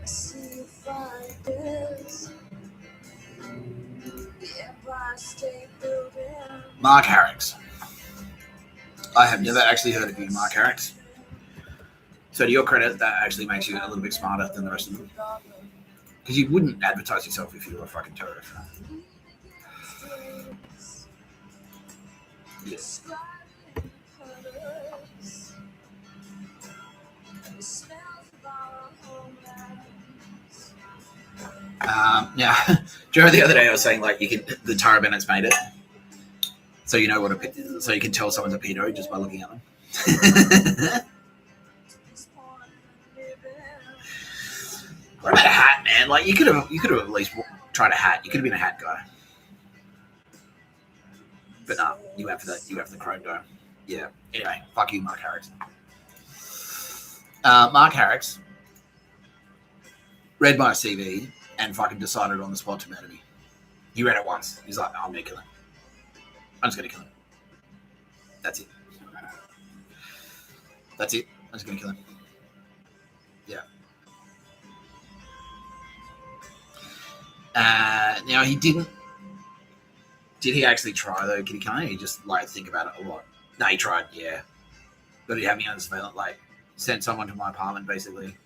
Speaker 3: See fighters. The Empire State Building.
Speaker 1: Mark Harricks. I have never actually heard of you, Mark Harricks. So to your credit, that actually makes you a little bit smarter than the rest of them. Because you wouldn't advertise yourself if you were a fucking terrorist. Yeah. Now, do you remember the other day I was saying like the Tara Bennett's made it, so you know so you can tell someone's a pedo just by looking at them. What about a hat, man? Like you could have at least tried a hat. You could have been a hat guy, but no, you went for the chrome dome. Yeah. Anyway, fuck you, Mark Harricks. Mark Harricks read my CV and fucking decided on the spot to murder me. He read it once. He's like, I'm gonna kill him. I'm just gonna kill him. That's it. That's it. I'm just gonna kill him. Yeah. Now he didn't. Did he actually try though? Can he just like think about it a lot? No, he tried. Yeah, but he had me on surveillance. Like sent someone to my apartment basically.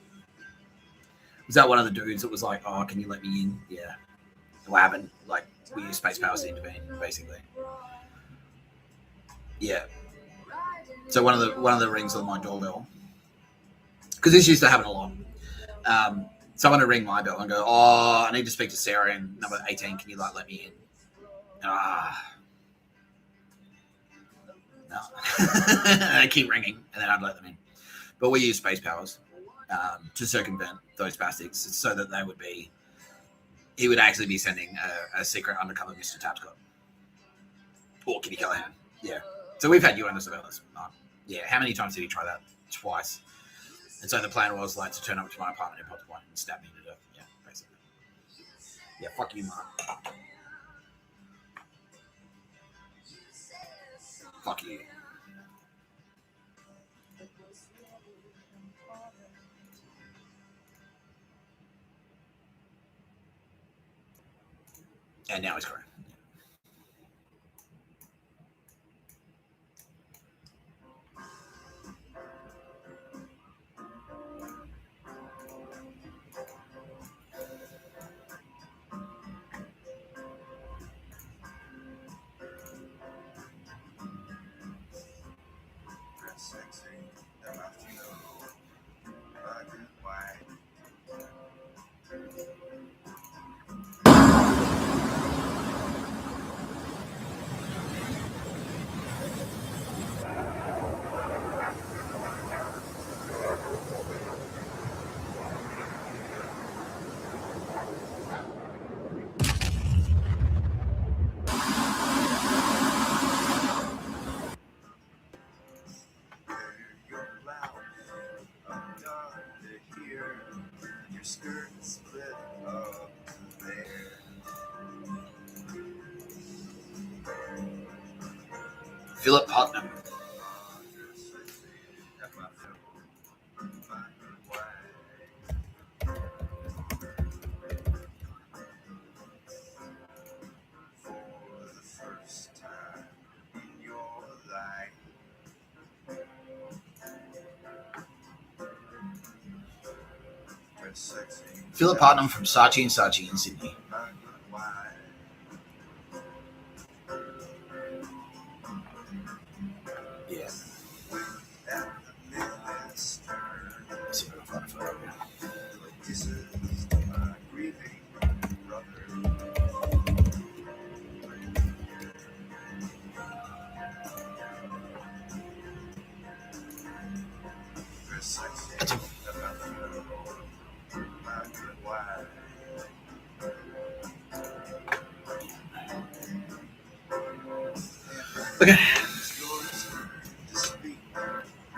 Speaker 1: Was that one of the dudes that was like, "Oh, can you let me in?" Yeah. What happened? Like we use space powers to intervene, basically. Yeah. So one of the rings on my doorbell, because this used to happen a lot. Someone would ring my bell and go, "Oh, I need to speak to Sarah in number 18. Can you like let me in?" No. I keep ringing, and then I'd let them in. But we use space powers to circumvent those bastards, so that he would actually be sending a secret undercover Mr. Tapscott or Kitty Callahan. Yeah. So we've had you under surveillance. Yeah. How many times did he try that? Twice. And so the plan was like to turn up to my apartment in Putnam and stab me to death. Yeah, basically. Yeah, fuck you, Mark. Fuck you. And now he's crying. Philip Putnam. Philip Putnam from Saatchi & Saatchi in Sydney. Yeah. Let's see if I can find a photo here. That's him. Okay.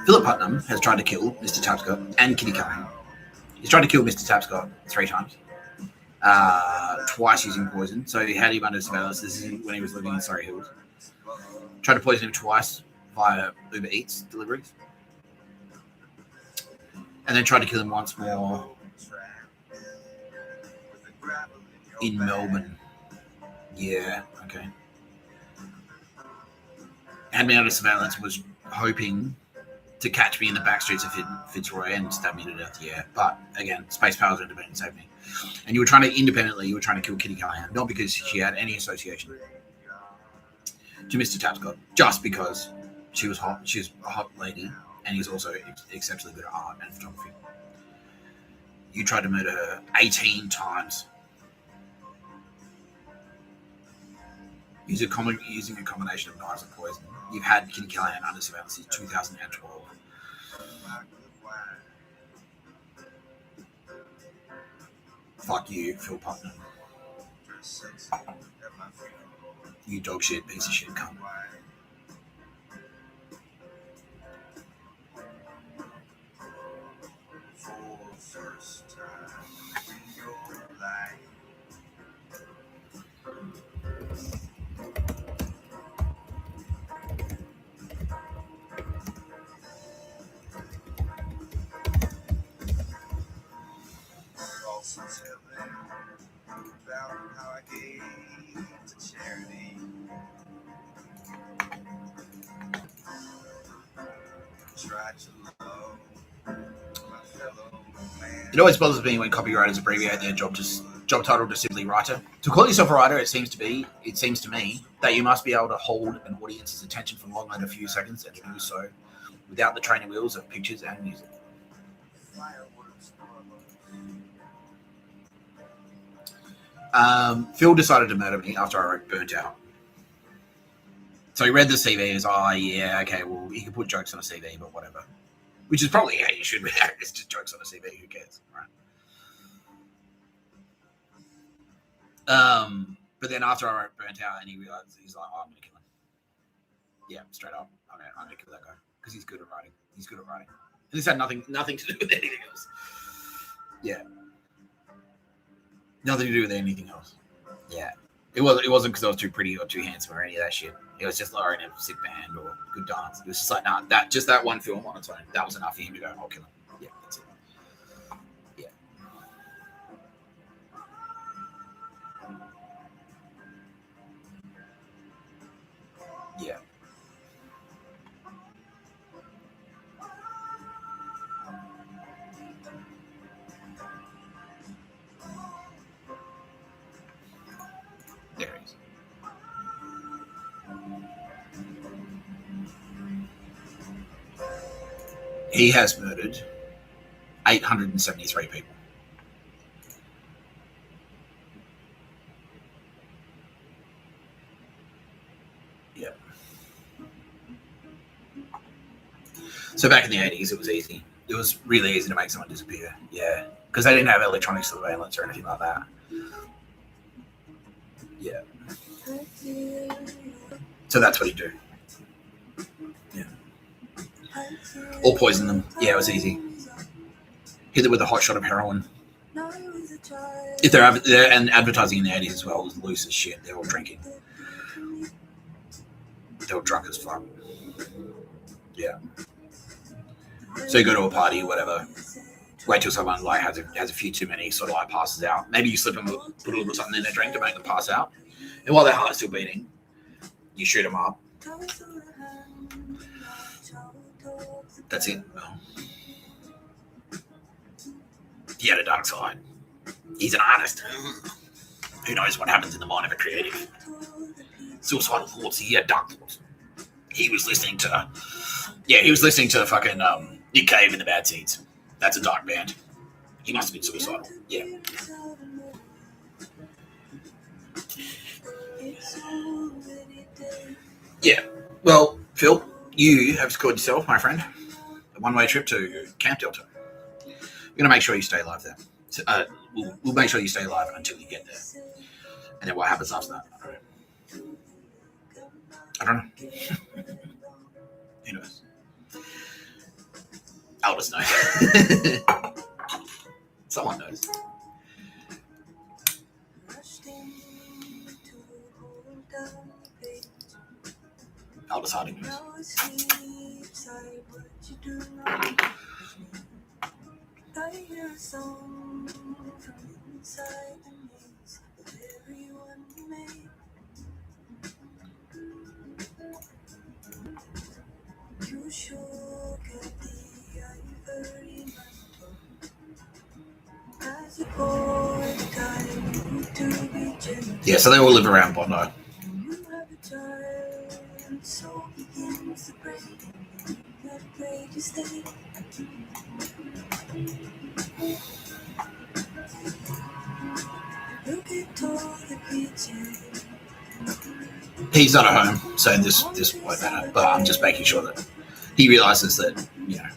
Speaker 1: Philip Putnam has tried to kill Mr. Tapscott and Kitty Callahan. He's tried to kill Mr. Tapscott 3 times. Twice using poison. So he had him under surveillance. This is when he was living in Surrey Hills. Tried to poison him twice via Uber Eats deliveries. And then tried to kill him once more in Melbourne. Yeah, okay. Had me under surveillance, was hoping to catch me in the back streets of Fitzroy and stab me to death. Yeah, but again, space powers are independent, saved me. And you were trying to kill Kitty Callahan, not because she had any association to Mr. Tapscott, just because she was hot. She was a hot lady, and he's also exceptionally good at art and photography. You tried to murder her 18 times. Using a combination of knives and poison. You've had Kitty Callahan under surveillance since 2012. Fuck you, Phil Putnam. You dog shit, piece of shit cunt. It always bothers me when copywriters abbreviate their job title to simply writer. To call yourself a writer, it seems to me that you must be able to hold an audience's attention for longer than a few seconds, and to do so without the training wheels of pictures and music. Phil decided to murder me after I wrote Burnt Out. So he read the CV and was, oh yeah, okay, well, he can put jokes on a CV, but whatever. Which is probably how you should react. It's just jokes on a CV, who cares, right? But then after I wrote Burnt Out and he realized, he's like, oh, I'm going to kill him. Yeah, straight up, I'm going to kill that guy. Because he's good at writing. And this had nothing to do with anything else. Yeah. Nothing to do with anything else. Yeah. It wasn't because I was too pretty or too handsome or any of that shit. It was just like in a sick band or good dance. It was just like, nah, that one film on its own, that was enough for him to go, I'll kill him. Yeah, that's it. Yeah. Yeah. There he is. He has murdered 873 people. Yeah. So back in the 80s, it was easy. It was really easy to make someone disappear. Yeah. Because they didn't have electronic surveillance or anything like that. Yeah. So that's what he'd do. Yeah. Or poison them. Yeah, it was easy. Hit them with a hot shot of heroin. If they're and advertising in the 80s as well was loose as shit. They're all drinking. They were drunk as fuck. Yeah. So you go to a party or whatever. Wait till someone like has a few too many, sort of like passes out. Maybe you slip them, put a little something in their drink to make them pass out. And while their heart's still beating, you shoot them up. That's it. Well, he had a dark side. He's an artist. Who knows what happens in the mind of a creative? Suicidal thoughts. He had dark thoughts. He was listening to fucking Nick Cave in the Bad Seeds. That's a dark band. He must have been suicidal. Yeah. Yeah. Well, Phil, you have scored yourself, my friend, a one-way trip to Camp Delta. We're going to make sure you stay alive there. So, we'll make sure you stay alive until you get there. And then what happens after that? I don't know. Who knows? I'll just know. Someone knows. Aldous Harding knows. Yeah, so they all live around Bondi. He's not at home, so this won't matter. But I'm just making sure that he realizes that, you know.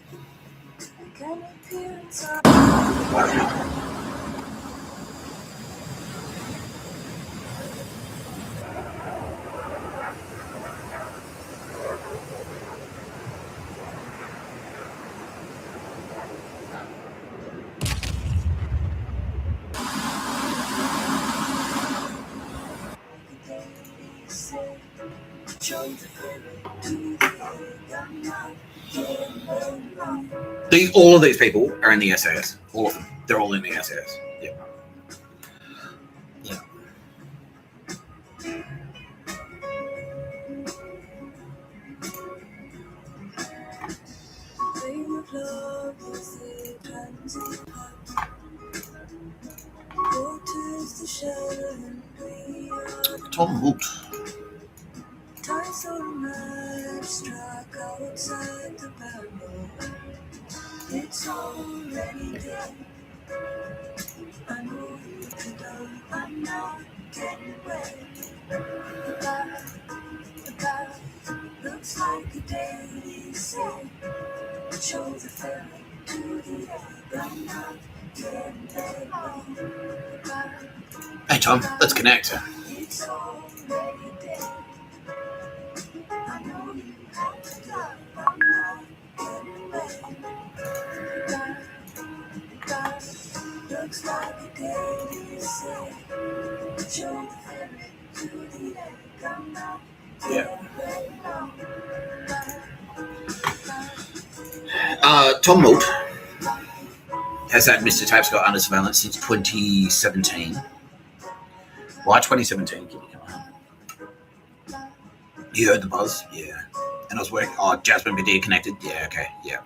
Speaker 1: All of these people are in the SAS. All of them. They're all in the SAS. Yeah. Yeah. Tom Moult. It's already done. I know you can do. I'm not getting away. The looks like a daily say. Show the ferry to the egg. I'm not getting away. Hey Tom, let's connect. It's already dead. I know you have to love. I'm not getting away. Looks like a daily say. Show the ferry to the egg. I'm not getting away. Tom Moult has had Mr. Tapscott under surveillance since 2017. Why 2017? Can you come on? You heard the buzz? Yeah. And I was working. Oh, Jasmine Badir connected? Yeah, okay, yeah.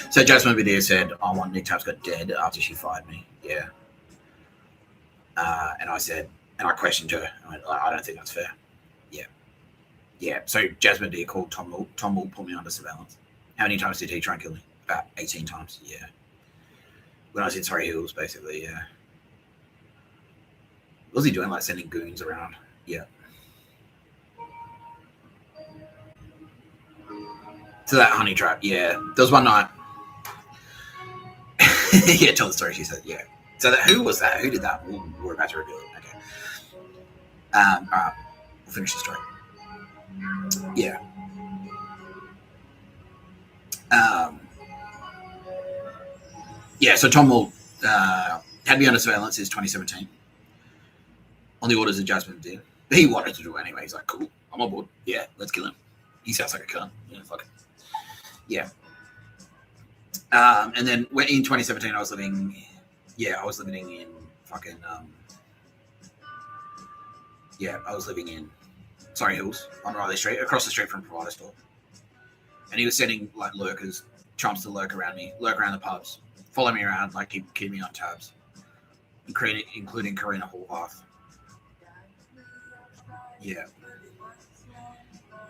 Speaker 1: So Jasmine Badir said, I want Nick Tapscott dead after she fired me. Yeah. And I said, and I questioned her. I went, I don't think that's fair. Yeah. Yeah. So Jasmine Badir called Tom Moult. Tom Moult put me under surveillance. How many times did he try and kill me? About 18 times, yeah. When I was in Surrey Hills, basically, yeah. What was he doing, like sending goons around? Yeah. To that honey trap, yeah. There was one night. Yeah, tell the story, she said, yeah. So who was that? Who did that? We're about to reveal it, okay. All right, we'll finish the story. Yeah. Yeah, so Tom Moult had me under surveillance since 2017 on the orders of Jasmine Badir. But he wanted to do it anyway. He's like, cool, I'm on board. Yeah, let's kill him. He sounds like a cunt. Yeah, fuck it. Yeah. And then in 2017, I was living in fucking, I was living in Surrey Hills on Riley Street, across the street from a provider store. And he was sending like lurkers, chumps to lurk around me, lurk around the pubs, follow me around, like keep me on tabs, including Karina Hallpath. Yeah.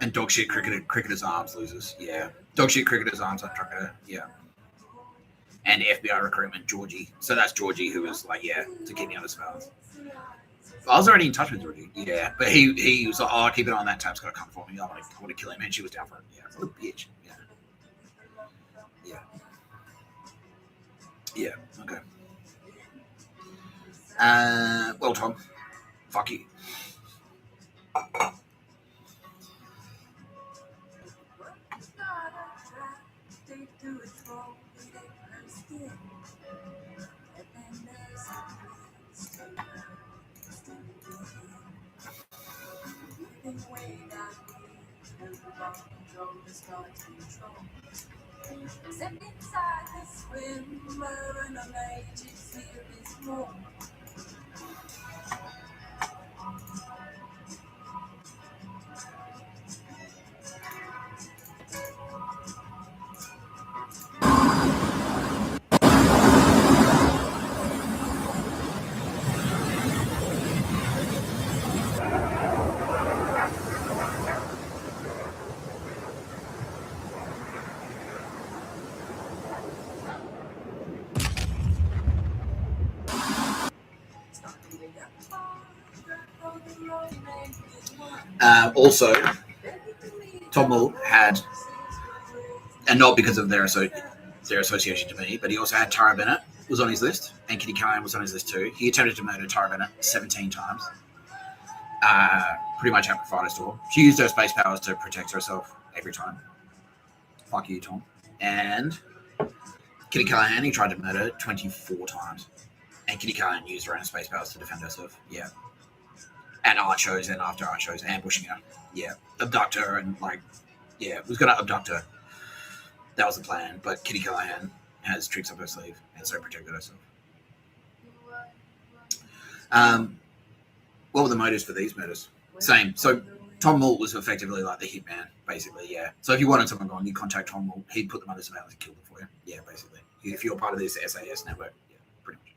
Speaker 1: And dog shit cricketers' arms losers. Yeah. Dog shit cricketers' arms on trucker. Yeah. And FBI recruitment, Georgie. So that's Georgie who was like, yeah, to keep me under surveillance. I was already in touch with Georgie. Yeah. But he was like, oh, keep it on, that tab's got to come for me. I want to kill him. And she was down for it. Yeah. What a bitch. Yeah. Yeah. Yeah. Okay. Well, Tom, fuck you. Step inside the swimmer and a magic feel is more. Also, Tom Moult had, and not because of their association to me, but he also had Tara Bennett was on his list, and Kitty Callahan was on his list too. He attempted to murder Tara Bennett 17 times. Pretty much had providers to her. She used her space powers to protect herself every time. Fuck you, Tom. And Kitty Callahan, he tried to murder 24 times. And Kitty Callahan used her own space powers to defend herself. Yeah. And art shows and after art shows, ambushing her. Yeah. Abduct her and was going to abduct her. That was the plan. But Kitty Callahan has tricks up her sleeve and so protected herself. What were the motives for these murders? Same. So Tom Moult was effectively like the hitman, basically, yeah. So if you wanted someone gone, you contact Tom Moult. He'd put them under surveillance and kill them for you. Yeah, basically. If you're part of this SAS network, yeah, pretty much.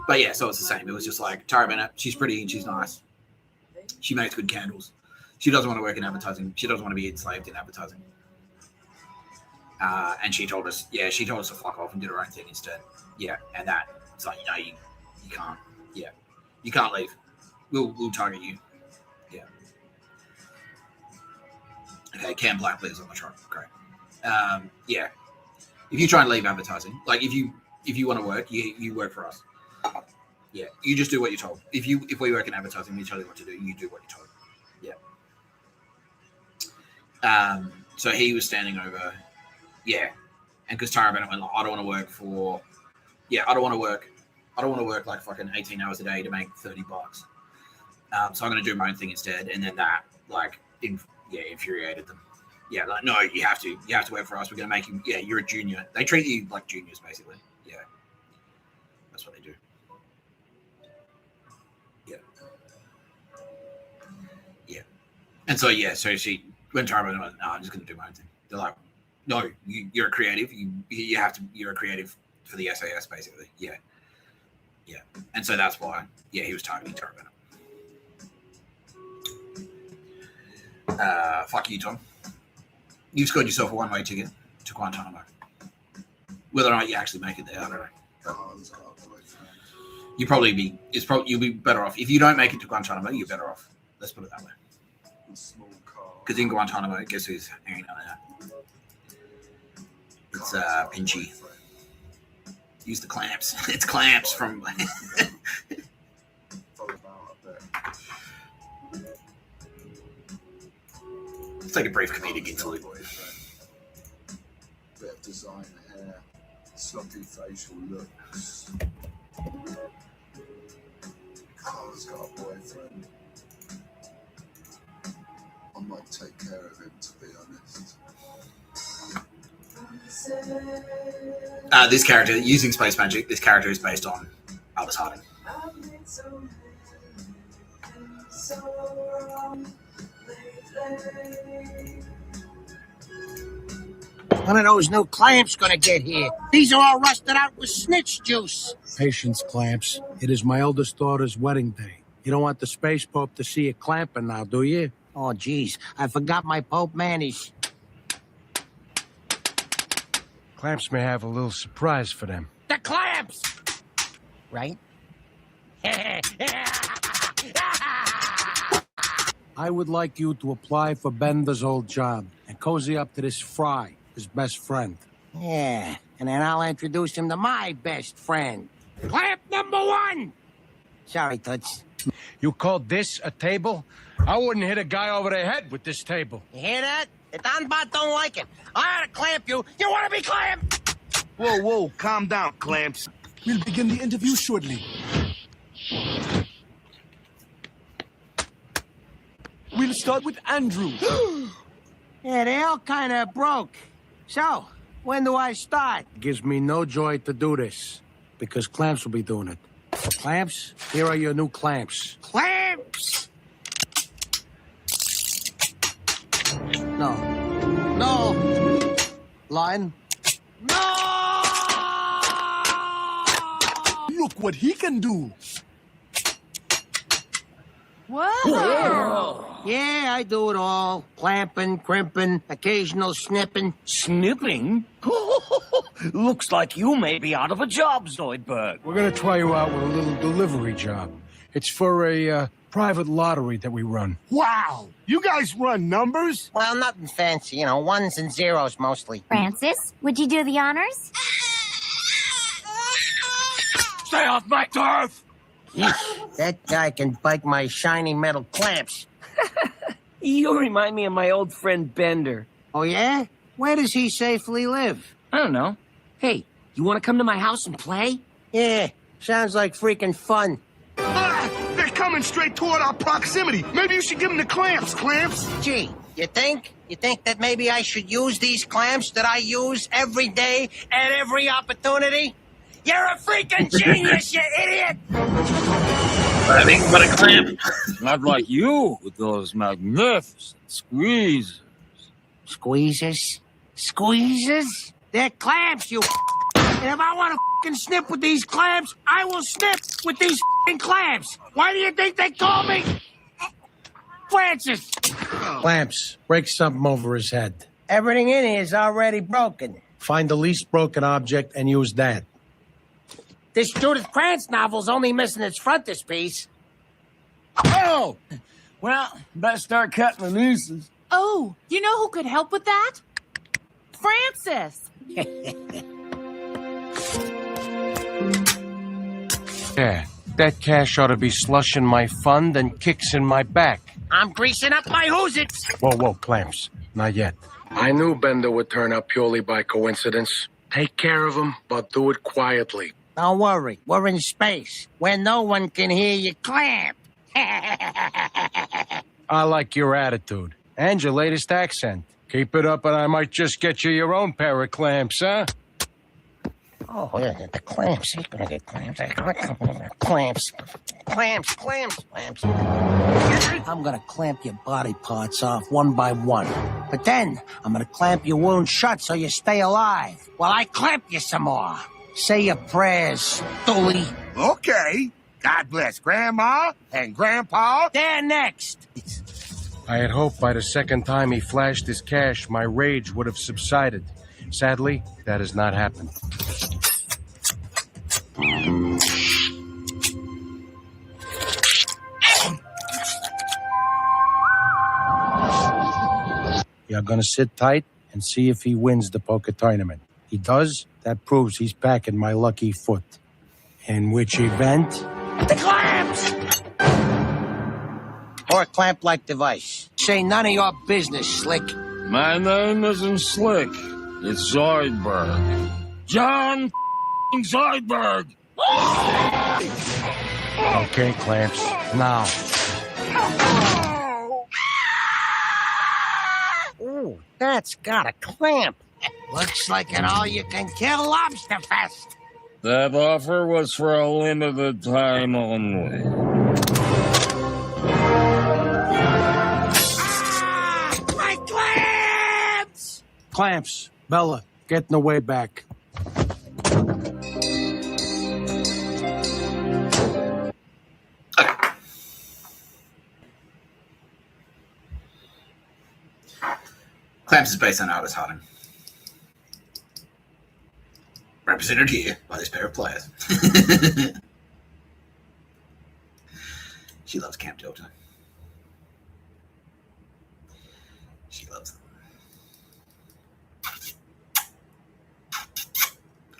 Speaker 1: But yeah, so it's the same. It was just like, Tara Bennett, she's pretty and she's nice. She makes good candles. She doesn't want to work in advertising. She doesn't want to be enslaved in advertising. And she told us to fuck off and do her own thing instead. Yeah, and that, it's like, you can't. Yeah, you can't leave. We'll target you. Yeah. Okay, Cam Black lives on the truck. Great. Yeah. If you try and leave advertising, like if you want to work, you work for us. Yeah. You just do what you're told. If we work in advertising, we tell you what to do. You do what you're told. Yeah. So he was standing over. Yeah. And because Tara Bennett went like, I don't want to work like fucking 18 hours a day to make $30. So I'm going to do my own thing instead. And then that, infuriated them. Yeah, like, no, you have to work for us. We're going to make you, you're a junior. They treat you like juniors, basically. Yeah. That's what they do. Yeah. Yeah. And so, when Tara went, no, I'm just going to do my own thing. They're like, no, you're a creative. You're a creative for the SAS, basically. Yeah. Yeah. And so that's why, he was targeting Tara Bennett. Fuck you, Tom. You've scored yourself a one-way ticket to Guantanamo. Whether or not you actually make it there, I don't know. You'll be better off. If you don't make it to Guantanamo, you're better off. Let's put it that way. Because in Guantanamo, guess who's hanging out there? It's Pinchy. Use the clamps. It's clamps from. Let's take a brief comedic interlude.
Speaker 5: Bit of designer hair, sloppy facial looks. Carl's got a boyfriend. I might take care of him, to be honest.
Speaker 1: This character, using space magic, this character is based on Aldous Harding.
Speaker 6: One of those new clamps gonna get here. These are all rusted out with snitch juice.
Speaker 7: Patience, Clamps. It is my eldest daughter's wedding day. You don't want the space pope to see you clamping now, do you?
Speaker 6: Oh, geez. I forgot my Pope Manny's.
Speaker 7: Clamps may have a little surprise for them.
Speaker 6: The clamps! Right?
Speaker 7: I would like you to apply for Bender's old job and cozy up to this Fry, his best friend.
Speaker 6: Yeah, and then I'll introduce him to my best friend. Clamp number one! Sorry, Toots.
Speaker 7: You called this a table? I wouldn't hit a guy over the head with this table.
Speaker 6: You hear that? The Donbot don't like it. I ought to clamp you. You want to be clamped?
Speaker 8: Whoa, calm down, Clamps.
Speaker 9: We'll begin the interview shortly. We'll start with Andrew.
Speaker 6: Yeah, they all kind of broke. So, when do I start?
Speaker 7: It gives me no joy to do this, because Clamps will be doing it. Clamps, here are your new clamps.
Speaker 6: Clamps! No. Line. No!
Speaker 9: Look what he can do.
Speaker 3: Whoa!
Speaker 6: Yeah, I do it all. Clamping, crimping, occasional snipping.
Speaker 8: Snipping? Looks like you may be out of a job, Zoidberg.
Speaker 7: We're gonna try you out with a little delivery job. It's for a private lottery that we run.
Speaker 9: Wow! You guys run numbers?
Speaker 6: Well, nothing fancy, you know, ones and zeros mostly.
Speaker 10: Francis, would you do the honors?
Speaker 9: Stay off my turf!
Speaker 6: That guy can bite my shiny metal clamps.
Speaker 11: You remind me of my old friend Bender.
Speaker 6: Oh, yeah? Where does he safely live?
Speaker 11: I don't know. Hey, you want to come to my house and play?
Speaker 6: Yeah, sounds like freaking fun.
Speaker 9: Ah! They're coming straight toward our proximity. Maybe you should give them the clamps, Clamps.
Speaker 6: Gee, you think? You think that maybe I should use these clamps that I use every day at every opportunity? You're a freaking genius, you idiot!
Speaker 1: But a clamp.
Speaker 8: Not like you with those magnificent squeezes.
Speaker 6: Squeezes? Squeezes? They're clamps, you. And if I want to fucking snip with these clamps, I will snip with these fucking clamps. Why do you think they call me Francis?
Speaker 7: Clamps, break something over his head.
Speaker 6: Everything in here is already broken.
Speaker 7: Find the least broken object and use that.
Speaker 6: This Judith Krantz novel's only missing its frontispiece.
Speaker 8: Oh! Well, better start cutting the nooses.
Speaker 12: Oh, you know who could help with that? Francis!
Speaker 7: Yeah, that cash ought to be slushing my fund and kicks in my back.
Speaker 6: I'm greasing up my hoosits.
Speaker 7: Whoa, Clamps. Not yet. I knew Bender would turn up purely by coincidence. Take care of him, but do it quietly.
Speaker 6: Don't worry, we're in space, where no one can hear you clamp.
Speaker 7: I like your attitude. And your latest accent. Keep it up and I might just get you your own pair of clamps, huh?
Speaker 6: Oh, yeah, the clamps. He's gonna get clamps. Clamps. I'm gonna clamp your body parts off one by one. But then, I'm gonna clamp your wound shut so you stay alive while I clamp you some more. Say your prayers, Dooley.
Speaker 9: Okay. God bless Grandma and Grandpa.
Speaker 6: They're next.
Speaker 7: I had hoped by the second time he flashed his cash, my rage would have subsided. Sadly, that has not happened. You're gonna sit tight and see if he wins the poker tournament. He does, that proves he's packing my lucky foot. In which event...
Speaker 6: The clamps! Or a clamp-like device. Say none of your business, Slick.
Speaker 8: My name isn't Slick. It's Zoidberg. John Zoidberg!
Speaker 7: Okay, Clamps. Now.
Speaker 6: Ooh, that's got a clamp. Looks like an all-you-can-kill lobster fest.
Speaker 8: That offer was for a limited time only.
Speaker 6: My clamps!
Speaker 7: Clamps, Bella, get in the way back.
Speaker 1: Clamps is based on Aldous Harding. Represented here by this pair of players. She loves Camp Delta. She loves them.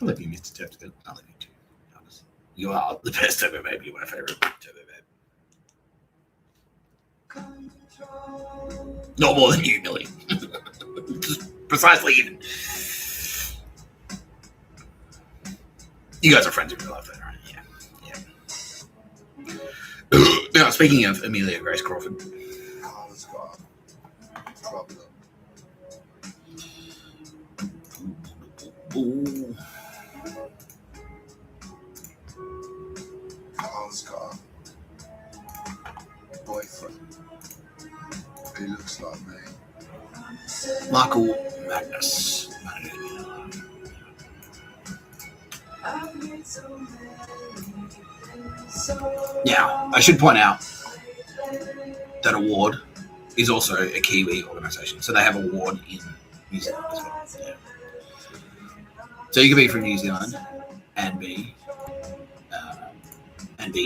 Speaker 1: I love you, Mr. Turpsgood. I love you too. Honestly. You are the best Turbo Babe. You're my favorite Turbo Babe. Not more than you, Millie. Precisely even. You guys are friends in real life, though, right? Yeah. Now, speaking of Amelia Grace Crawford.
Speaker 5: Carla's got a problem.
Speaker 1: Ooh.
Speaker 5: Carla's got a boyfriend. He looks like me.
Speaker 1: Michael Magnus. Now, I should point out that award is also a Kiwi organisation. So they have a award in New Zealand as well. Yeah. So you can be from New Zealand and be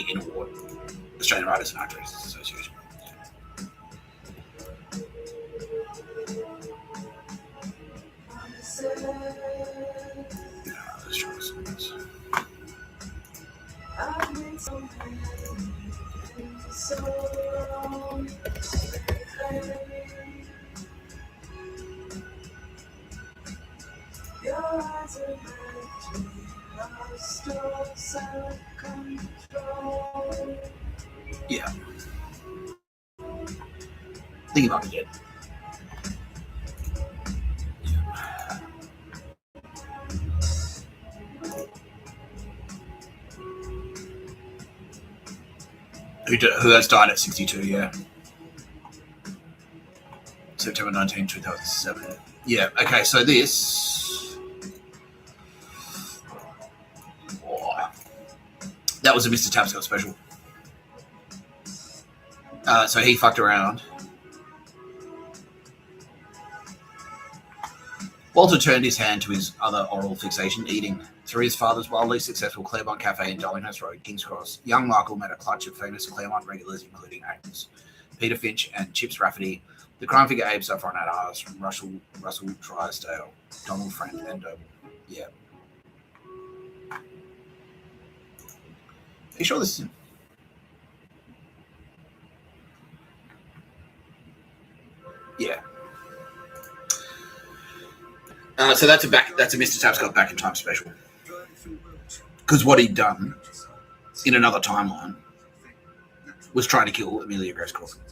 Speaker 1: in award Australian Writers and Actors Association. Yeah. I think he might be dead. Who has died at 62, yeah. September 19, 2007. Yeah, okay, so this... Oh, that was a Mr. Tapscott special. So he fucked around. Walter turned his hand to his other oral fixation, eating. Through his father's wildly successful Claremont Cafe in Darlinghurst Road, King's Cross, young Michael met a clutch of famous Claremont regulars, including actors Peter Finch and Chips Rafferty, the crime figure Abe Safronat Ars, Russell Drysdale, Donald Friend, and yeah. Are you sure this is him? Yeah. So that's a Mr. Tapscott Back in Time special. Because what he'd done in another timeline was trying to kill Amelia Grace Crawford.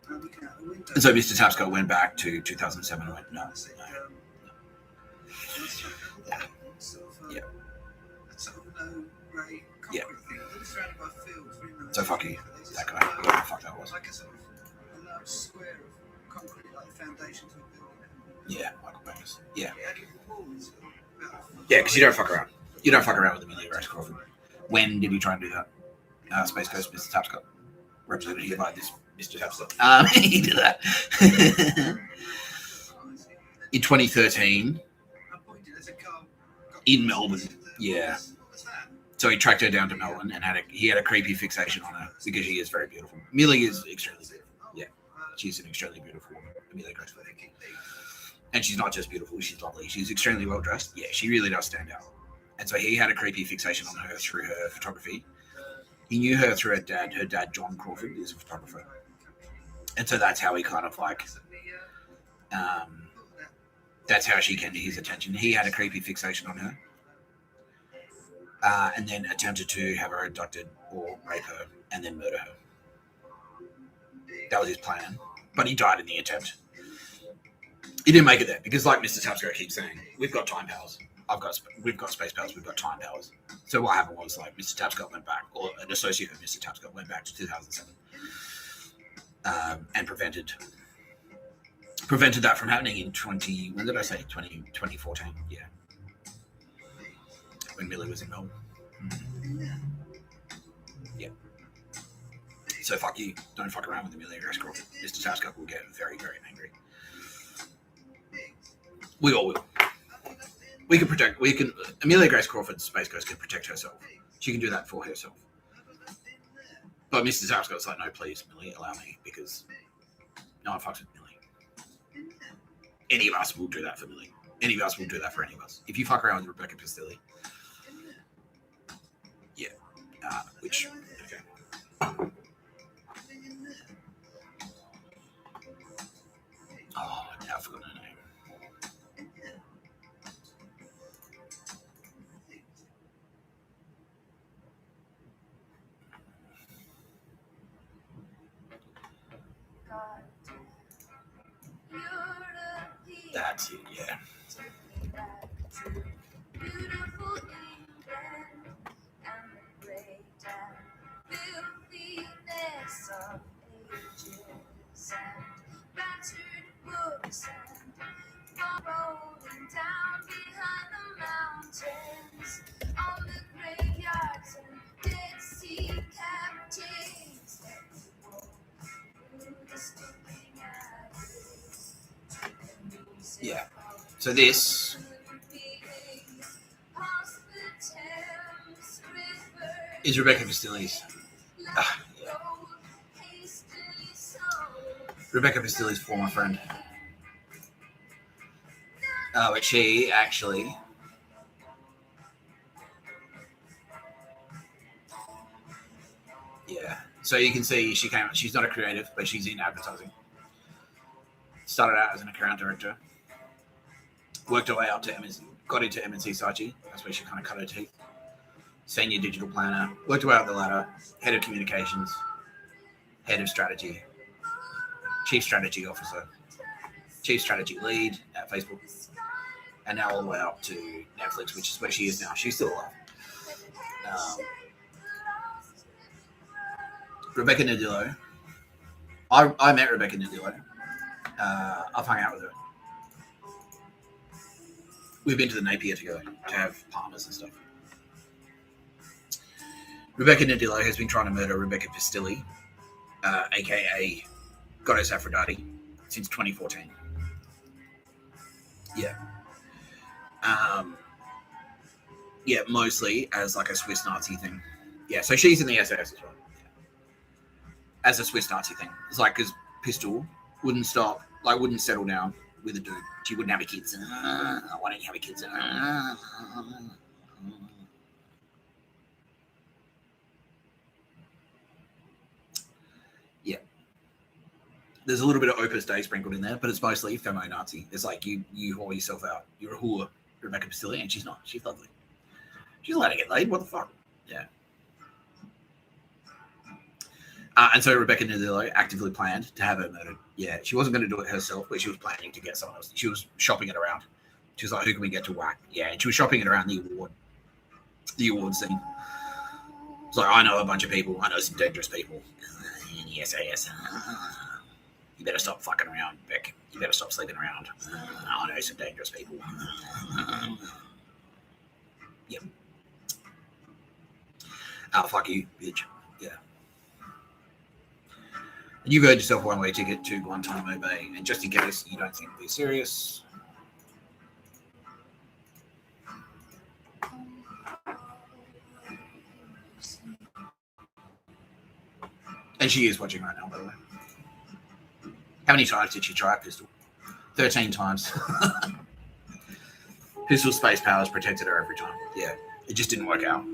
Speaker 1: And so Mr. Tapscott went back to 2007 and went, no. Yeah. Yeah. So fuck you, that guy. Whoever the fuck that was. Yeah, Michael Banks. Yeah. Yeah, because you don't fuck around. You don't fuck around with Amelia Grace Crawford. When did he try and do that? Space Coast, Mr. Tapscott. Represented here by this Mr. Tapscott. He did that. In 2013, in Melbourne. Yeah. So he tracked her down to Melbourne and he had a creepy fixation on her because she is very beautiful. Amelia is extremely beautiful. Yeah. She's an extremely beautiful woman, Amelia Grace Crawford. And she's not just beautiful, she's lovely. She's extremely well dressed. Yeah, she really does stand out. And so he had a creepy fixation on her through her photography. He knew her through her dad. Her dad, John Crawford, is a photographer. And so that's how he kind of like, that's how she came to his attention. He had a creepy fixation on her. And then attempted to have her abducted or rape her and then murder her. That was his plan. But he died in the attempt. He didn't make it there because, like Mr. Tapscott keeps saying, we've got time powers. We've got space powers. We've got time powers. So what happened was, like, Mr. Tapscott went back, or an associate of Mr. Tapscott went back to 2007, and prevented that from happening in 2014? Yeah, when Millie was in Melbourne. Yeah. So fuck you. Don't fuck around with Amelia Grace Crawford. Mr. Tapscott will get very, very angry. We all will. Amelia Grace Crawford's Space Ghost can protect herself. She can do that for herself. But Mr. Tapscott's like, no, please, Millie, allow me, because no one fucks with Millie. Any of us will do that for Millie. Any of us will do that for any of us. If you fuck around with Rebecca Pistilli, yeah. Okay. Oh, now I forgot her name. That's it, yeah.
Speaker 3: Beautiful England and the great and filthiness of ages and battered books and rolling down behind the mountains on the graveyards and Dead Sea captains that walk through the sleeping alleys.
Speaker 1: Yeah. So this is Rebecca Pistilli's Rebecca Pastilli's former friend. But she actually... Yeah. So you can see she's not a creative, but she's in advertising. Started out as an account director. Worked her way up to MNC, got into MNC Saatchi. That's where she kind of cut her teeth. Senior digital planner. Worked her way up the ladder. Head of communications. Head of strategy. Chief strategy officer. Chief strategy lead at Facebook. And now all the way up to Netflix, which is where she is now. She's still alive. Rebecca Nadillo. I met Rebecca Nadillo. I've hung out with her. We've been to the Napier together to have partners and stuff. Rebecca Nadillo has been trying to murder Rebecca Pastilli, aka Goddess Aphrodite, since 2014. Yeah. Yeah, mostly as like a Swiss Nazi thing. Yeah, so she's in the SAS as well. As a Swiss Nazi thing. It's like, because Pistol wouldn't stop, like wouldn't settle down with a dude. She wouldn't have a kids. Why don't you have a kids? Yeah. There's a little bit of Opus Dei sprinkled in there, but it's mostly femo-Nazi. It's like you whore yourself out. You're a whore, Rebecca Pastilli, and she's not. She's lovely. She's allowed to get laid. What the fuck? Yeah. And so Rebecca Nadillo actively planned to have her murdered. Yeah, she wasn't going to do it herself, but she was planning to get someone else. She was shopping it around. She was like, who can we get to whack? Yeah, and she was shopping it around the award scene. It's like, I know a bunch of people. I know some dangerous people in the SAS. You better stop fucking around, Beck. You better stop sleeping around. I know some dangerous people. Yep. Oh, fuck you, bitch. Yeah. And you've earned yourself a one-way ticket to Guantanamo Bay. And just in case you don't think we're serious, and she is watching right now, by the way. How many times did she try a pistol? 13 times. Pistol space powers protected her every time. Yeah, it just didn't work out.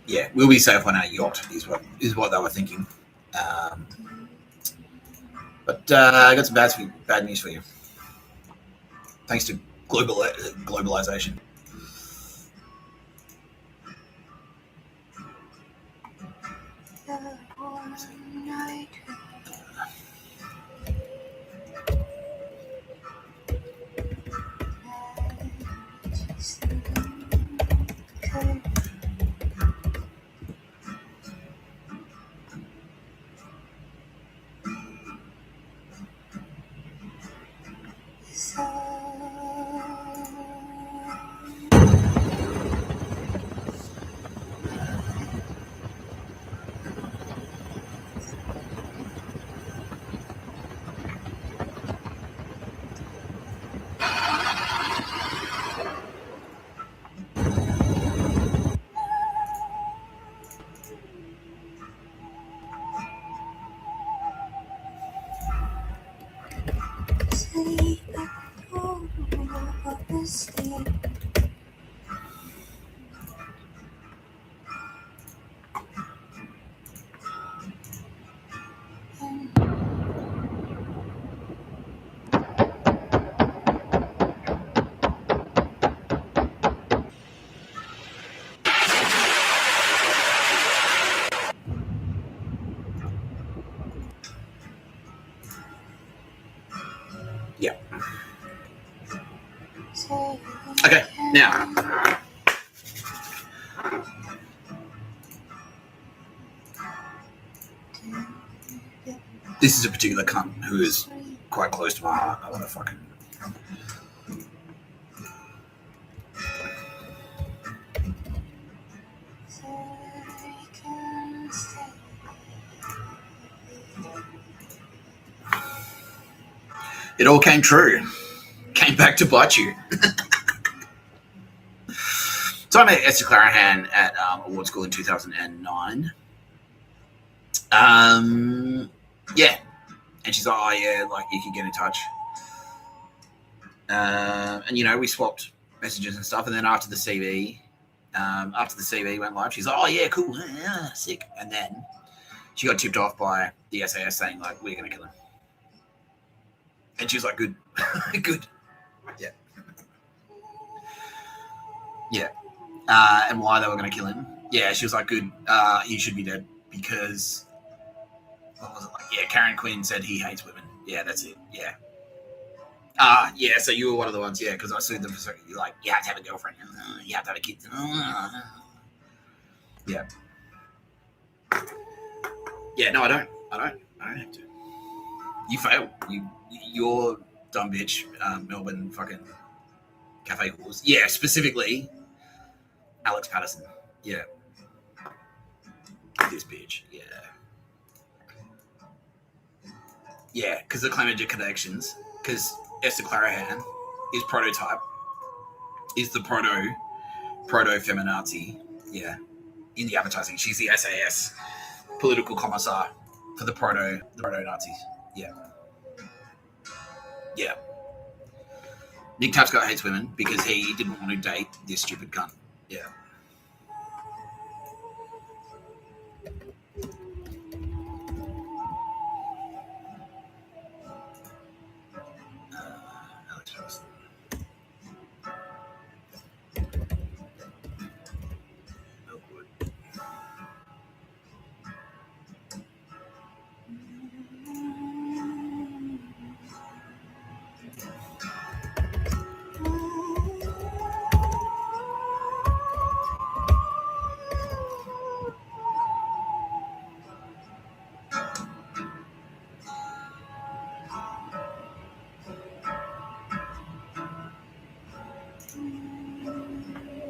Speaker 1: Yeah, we'll be safe on our yacht, is what they were thinking. But I got some bad news for you. Thanks to globalization. Yeah. Okay, now. This is a particular cunt who is quite close to my heart. I want to fucking... It all came true. Came back to bite you. So I met Esther Clerehan at award school in 2009. Yeah. And she's like, oh, yeah, like, you can get in touch. And, you know, we swapped messages and stuff. And then after the CV went live, she's like, oh, yeah, cool. Yeah, sick. And then she got tipped off by the SAS saying, like, we're going to kill him. And she was like, good. Good. Yeah. Yeah. And why they were going to kill him. Yeah, she was like, good. He should be dead because, what was it like? Yeah, Karen Quinn said he hates women. Yeah, that's it. Yeah. Yeah, so you were one of the ones, yeah, because I sued them for you're like, you have to have a girlfriend. You have to have a kid. Yeah. Yeah, no, I don't have to. You failed. You're dumb bitch, Melbourne fucking cafe wars. Yeah, specifically Alex Patterson. Yeah. This bitch. Yeah. Yeah, because the Clemenger connections, because Esther Clerehan is prototype, is the proto-feminazi, yeah, in the advertising. She's the SAS political commissar for the proto-Nazis. Yeah. Yeah. Nick Tapscott hates women because he didn't want to date this stupid cunt. Yeah.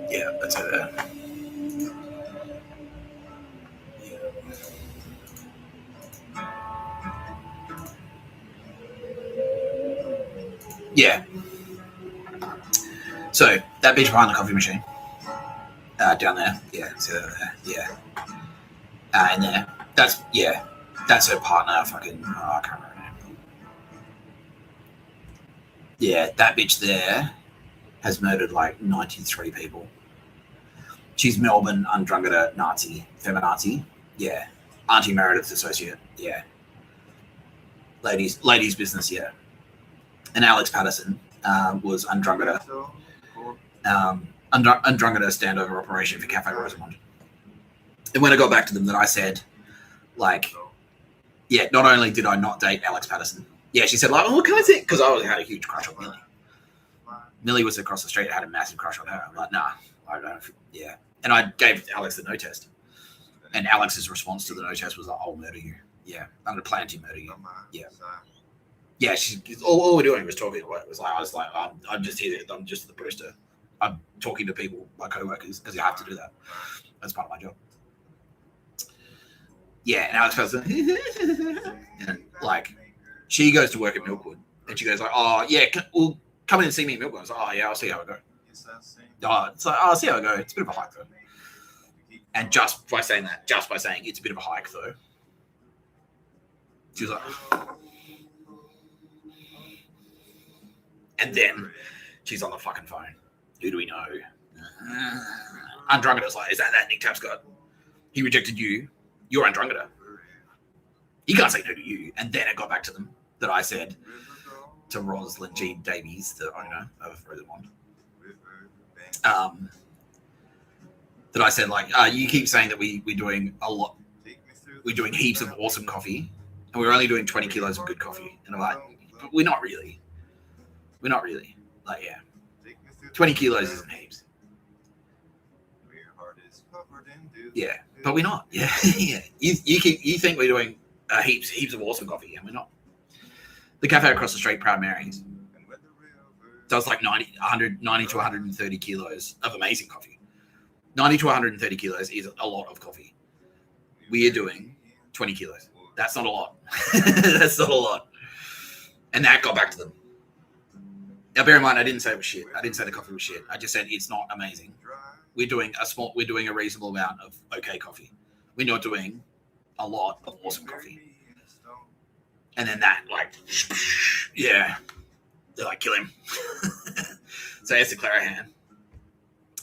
Speaker 1: Yeah, that's it there. Yeah. So that bitch behind the coffee machine, down there. Yeah. So yeah. In there. That's her partner. Fucking. I can't remember her name. Yeah, that bitch there has murdered like 93 people. She's Melbourne undrungeter Nazi, feminazi. Yeah. Auntie Meredith's associate. Yeah. Ladies business. Yeah. And Alex Patterson was undrungeter. Undrungeter standover operation for Cafe Rosamond. And when I got back to them, that I said, like, yeah, not only did I not date Alex Patterson, yeah, she said, like, oh, can I think? Because I had a huge crush on Millie. Millie was across the street. I had a massive crush on her. I'm like, nah, I don't. Yeah. And I gave Alex the no test. And Alex's response to the no test was, like, I'll murder you. Yeah. I'm going to plan to murder you. Yeah. Yeah. All we're doing was talking. It was like, I was like, I'm just here. I'm just the booster. I'm talking to people, my co-workers, because you have to do that. That's part of my job. Yeah. And Alex Patterson, and like, she goes to work at Milkwood. And she goes like, oh, yeah, well, come in and see me at Milkwood. I was like, oh, yeah, I'll see how it goes. It's like, I'll see how it goes. It's a bit of a hike, though. And just by saying it's a bit of a hike, though, she was like, and then she's on the fucking phone. Who do we know? Undrungeter was like, is that Nick Tapscott? He rejected you. You're Undrungeter. He can't say no to you. And then it got back to them that I said to Rosalind G. Davies, the owner of Rosamond, that I said, like, you keep saying that we're doing a lot. We're doing heaps of awesome coffee, and we're only doing 20 kilos of good coffee. And I'm like, but we're not really. We're not really. Like, yeah. 20 kilos isn't heaps. Yeah, but we're not. Yeah, yeah. You think we're doing heaps of awesome coffee, and we're not. The cafe across the street, Proud Mary's, does like 90 to 130 kilos of amazing coffee. 90 to 130 kilos is a lot of coffee. We are doing 20 kilos. That's not a lot. That's not a lot. And that got back to them. Now, bear in mind, I didn't say it was shit. I didn't say the coffee was shit. I just said it's not amazing. We're doing a reasonable amount of okay coffee. We're not doing a lot of awesome coffee. And then that, like, yeah, they're like, kill him. So Esther Clerehan.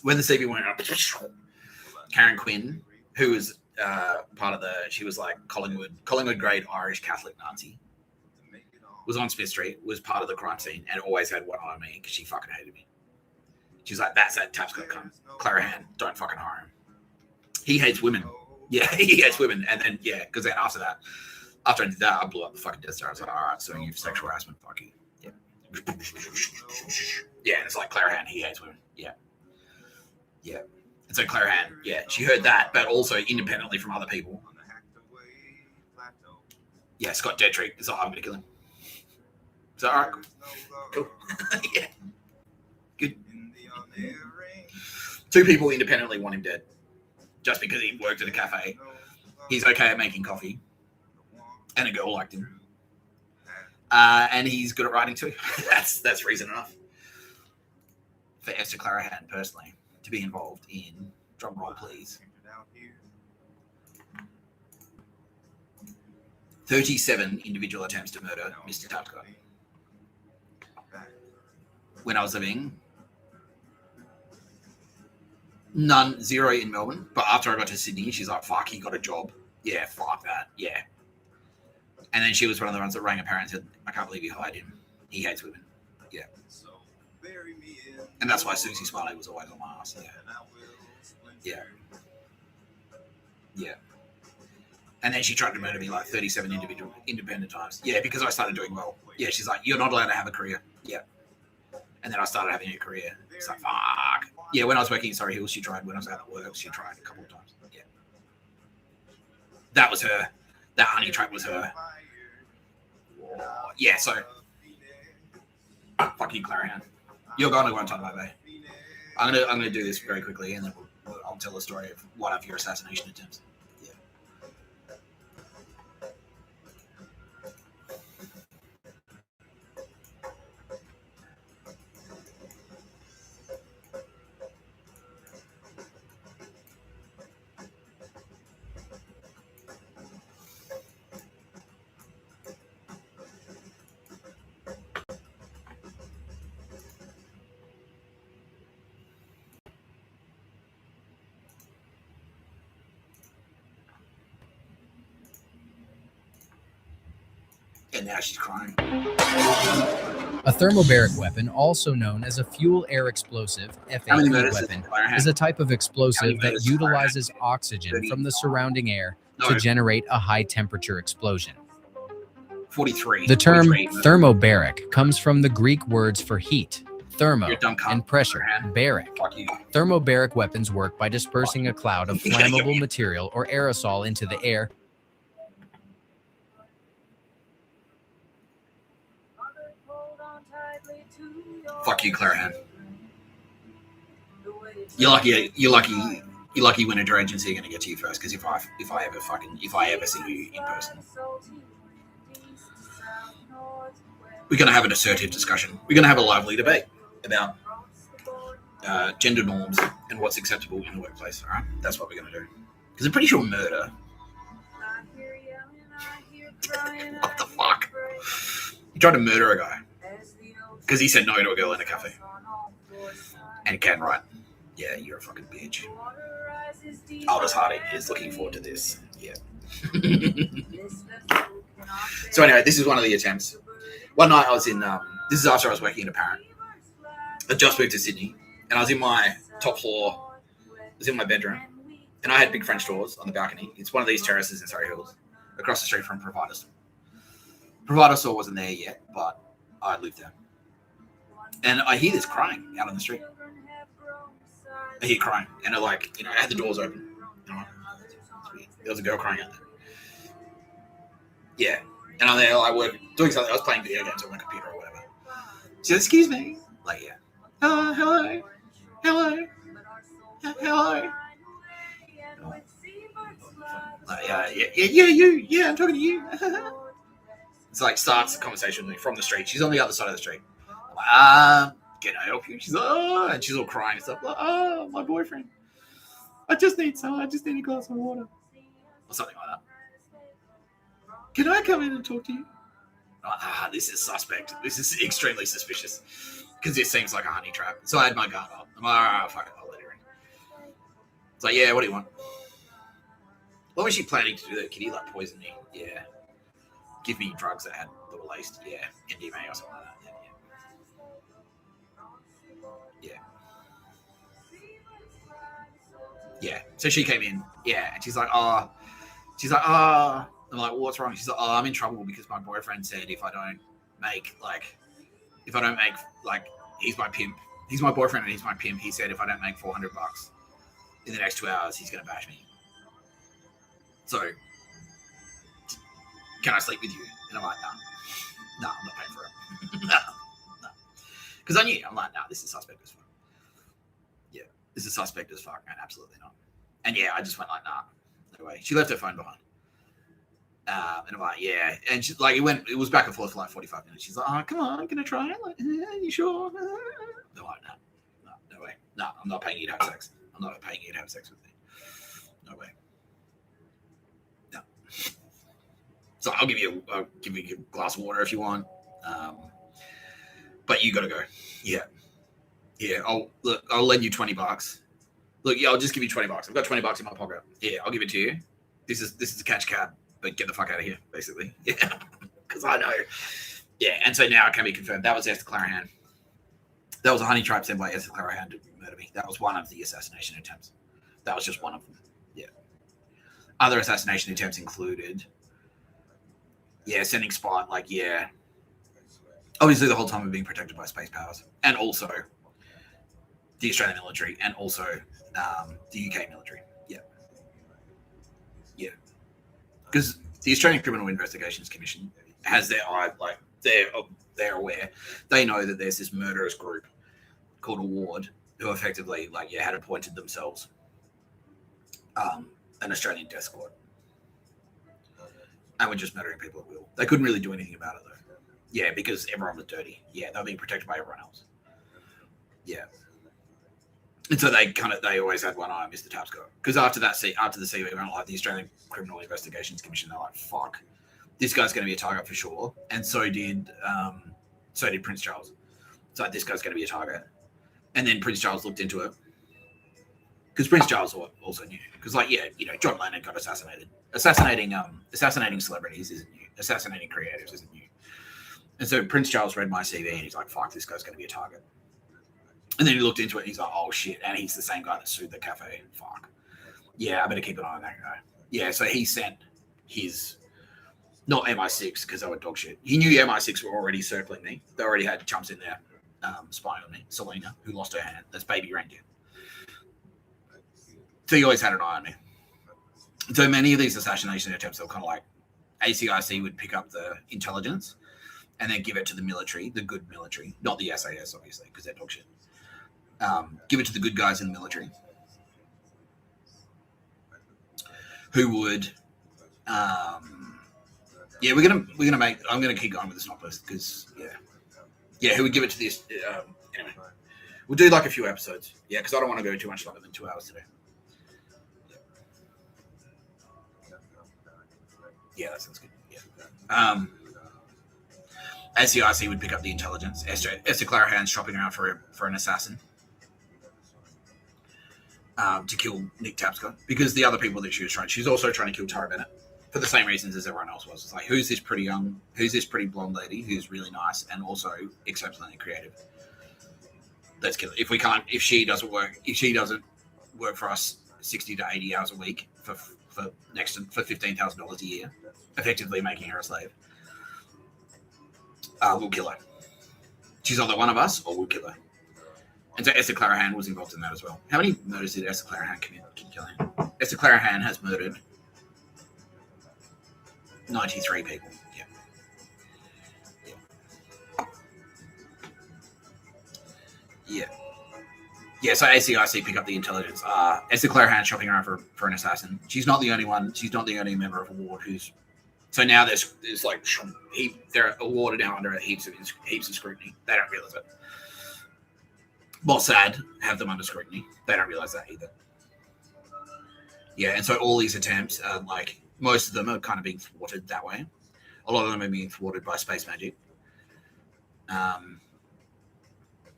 Speaker 1: When the CV went up, Karen Quinn, who was part of she was like Collingwood grade Irish Catholic Nazi, was on Smith Street, was part of the crime scene, and always had one eye on me because she fucking hated me. She's like, that's that Tapscott cunt. Clerehan, don't fucking hire him. He hates women. Yeah, he hates women. And then, yeah, because then after I did that, I blew up the fucking Death Star. I was like, all right, suing you for sexual harassment. Fuck you. Yeah. Yeah, and it's like Clerehan, he hates women. Yeah. Yeah. And so Clerehan, yeah, she heard that, but also independently from other people. Yeah, Scott Dettrick is like, I'm going to kill him. So, all right, cool. Yeah. Good. 2 people independently want him dead. Just because he worked at a cafe. He's okay at making coffee. And a girl liked him. And he's good at writing too. That's reason enough. For Esther Clerehan, personally, to be involved in, drum roll please, 37 individual attempts to murder Mr. Tapscott. When I was living, zero in Melbourne. But after I got to Sydney, she's like, fuck, he got a job. Yeah, fuck that. Yeah. And then she was one of the ones that rang her parents and said, I can't believe you hired him. He hates women. Yeah. And that's why Susie Smiley was always on my ass. Yeah. Yeah. Yeah. And then she tried to murder me like 37 independent times. Yeah, because I started doing well. Yeah, she's like, you're not allowed to have a career. Yeah. And then I started having a career. It's like, fuck. Yeah, when I was working in Surrey Hills, she tried. When I was out at work, she tried a couple of times. Yeah. That was her. That honey trap was her. Yeah, so. Fuck you, Clerehan. You're going to Guantanamo Bay. I'm gonna do this very quickly, and then I'll tell the story of one of your assassination attempts. Yeah. And now she's crying.
Speaker 4: A thermobaric weapon, also known as a fuel air explosive (FAE) weapon, is a type of explosive that utilizes oxygen from the surrounding air to generate a high temperature explosion.
Speaker 1: 43.
Speaker 4: The term thermobaric comes from the Greek words for heat, thermo, and pressure, baric. Thermobaric weapons work by dispersing a cloud of flammable material or aerosol into the air.
Speaker 1: Fuck you, Clerehan. You're lucky when a drone agency are going to get to you first, because if I ever see you in person, we're going to have an assertive discussion. We're going to have a lively debate about gender norms and what's acceptable in the workplace. All right, that's what we're going to do. Because I'm pretty sure murder. What the fuck? You tried to murder a guy because he said no to a girl in a cafe. And Ken, right? Yeah, you're a fucking bitch. Aldous Harding is looking forward to this. Yeah. So anyway, this is one of the attempts. One night I was in, this is after I was working in a parent. I just moved to Sydney, and I was in my top floor. I was in my bedroom, and I had big French doors on the balcony. It's one of these terraces in Surrey Hills, across the street from Provider Store. Provider Store wasn't there yet, but I lived there. And I hear this crying out on the street. I hear crying, and I had the doors open. There was a girl crying out there. Yeah, and I'm there, doing something. I was playing video games on my computer or whatever. She said, "Excuse me." Like, yeah. Hello. Yeah, I'm talking to you. It's like starts the conversation with me from the street. She's on the other side of the street. I'm like, can I help you? She's like, oh, and she's all crying and stuff. Like, oh, my boyfriend. I just need a glass of water. Or something like that. Can I come in and talk to you? This is suspect. This is extremely suspicious. Because this seems like a honey trap. So I had my guard up. I'm like, all right, fuck it, I'll let her in. It's like, yeah, what do you want? What was she planning to do that? Can you like poison me? Yeah. Give me drugs that were laced. Yeah. MDMA or something like that. Yeah. So she came in. Yeah. And she's like, oh. I'm like, well, what's wrong? She's like, oh, I'm in trouble because my boyfriend said if I don't make, he's my pimp. He's my boyfriend and he's my pimp. He said if I don't make $400 in the next 2 hours, he's going to bash me. So, can I sleep with you? And I'm like, no, I'm not paying for it. no. Because I knew, I'm like, no, this is suspect as fuck. Yeah, this is suspect as fuck, man, absolutely not. And yeah, I just went like, nah, no way. She left her phone behind. And I'm like, yeah. And she's like, it was back and forth for like 45 minutes. She's like, oh, come on, I'm going to try it. Like, you sure? I'm like, no way. No, I'm not paying you to have sex. I'm not paying you to have sex with me. No way. No. So I'll give you a glass of water if you want. But you got to go. Yeah. Yeah. I'll lend you $20. Look, yeah, I'll just give you $20. I've got $20 in my pocket. Yeah, I'll give it to you. This is a catch cab. But get the fuck out of here, basically. Yeah, because I know. Yeah, and so now it can be confirmed. That was Esther Clerehan. That was a honey trap sent by Esther Clerehan to murder me. That was one of the assassination attempts. That was just one of them. Yeah. Other assassination attempts included, sending spot, obviously the whole time we're being protected by space powers. And also the Australian military and also the UK military. Yeah. Yeah. Because the Australian Criminal Investigations Commission has their eye, they're aware. They know that there's this murderous group called a ward who effectively, had appointed themselves an Australian death squad. And were just murdering people at will. They couldn't really do anything about it, though. Yeah, because everyone was dirty. Yeah, they were being protected by everyone else. Yeah. And so they always had one eye on Mr. Tapscott. Because after the CV went like the Australian Criminal Investigations Commission, they're like, fuck, this guy's going to be a target for sure. And so did Prince Charles. So this guy's going to be a target. And then Prince Charles looked into it. Because Prince Charles also knew. Because John Lennon got assassinated. Assassinating celebrities isn't new. Assassinating creatives isn't new. And so Prince Charles read my CV and he's like, fuck, this guy's going to be a target. And then he looked into it and he's like, oh shit. And he's the same guy that sued the cafe. Fuck. Yeah, I better keep an eye on that guy. Yeah, so he sent his, not MI6 because they were dog shit. He knew MI6 were already circling me. They already had chumps in there spying on me. Selena, who lost her hand. That's baby reindeer. So he always had an eye on me. So many of these assassination attempts, they were kind of like ACIC would pick up the intelligence and then give it to the military, the good military, not the SAS, obviously, because they're dog shit. Give it to the good guys in the military who would we're gonna make, I'm gonna keep going with the SNOC list because who would give it to this anyway, we'll do like a few episodes because I don't want to go too much longer than 2 hours today. That sounds good. SCIC would pick up the intelligence. Esther Clerehan's shopping around for an assassin to kill Nick Tapscott because the other people that she's also trying to kill Tara Bennett for the same reasons as everyone else was. It's like, who's this pretty blonde lady who's really nice and also exceptionally creative? Let's kill her. If she doesn't work for us 60 to 80 hours a week for $15,000 a year, effectively making her a slave, we'll kill her. She's either one of us or we'll kill her. And so Esther Clerehan was involved in that as well. How many murders did Esther Clerehan commit? Esther Clerehan has murdered 93 people. Yeah, so ACIC pick up the intelligence. Esther Clerehan shopping around for an assassin. She's not the only one. She's not the only member of a ward who's So now there's like they're awarded now under heaps of scrutiny. They don't realize it. Mossad have them under scrutiny. They don't realize that either. Yeah, and so all these attempts are like most of them are kind of being thwarted that way. A lot of them are being thwarted by space magic. And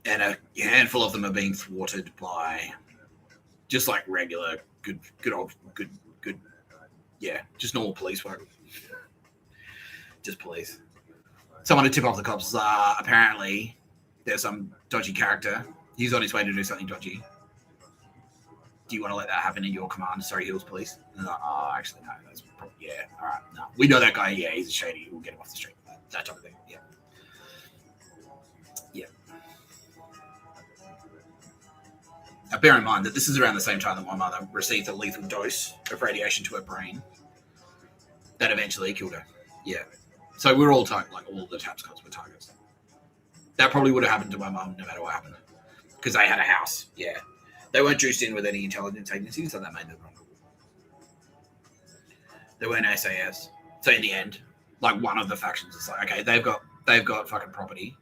Speaker 1: a handful of them are being thwarted by just like regular good, just normal police work. Just police. Someone to tip off the cops. Apparently, there's some dodgy character. He's on his way to do something dodgy. Do you want to let that happen in your command? Sorry, Hills Police. And they're like, oh, actually, no. That's probably, yeah, all right. No, we know that guy. Yeah, he's a shady. We'll get him off the street. That type of thing. Yeah. Yeah. Now, bear in mind that this is around the same time that my mother received a lethal dose of radiation to her brain that eventually killed her. Yeah. So we're all like all the TAPS cops were targets. That probably would have happened to my mum no matter what happened. Because they had a house. Yeah. They weren't juiced in with any intelligence agencies, so that made them vulnerable. They weren't SAS. So in the end, like one of the factions is like, okay, they've got fucking property.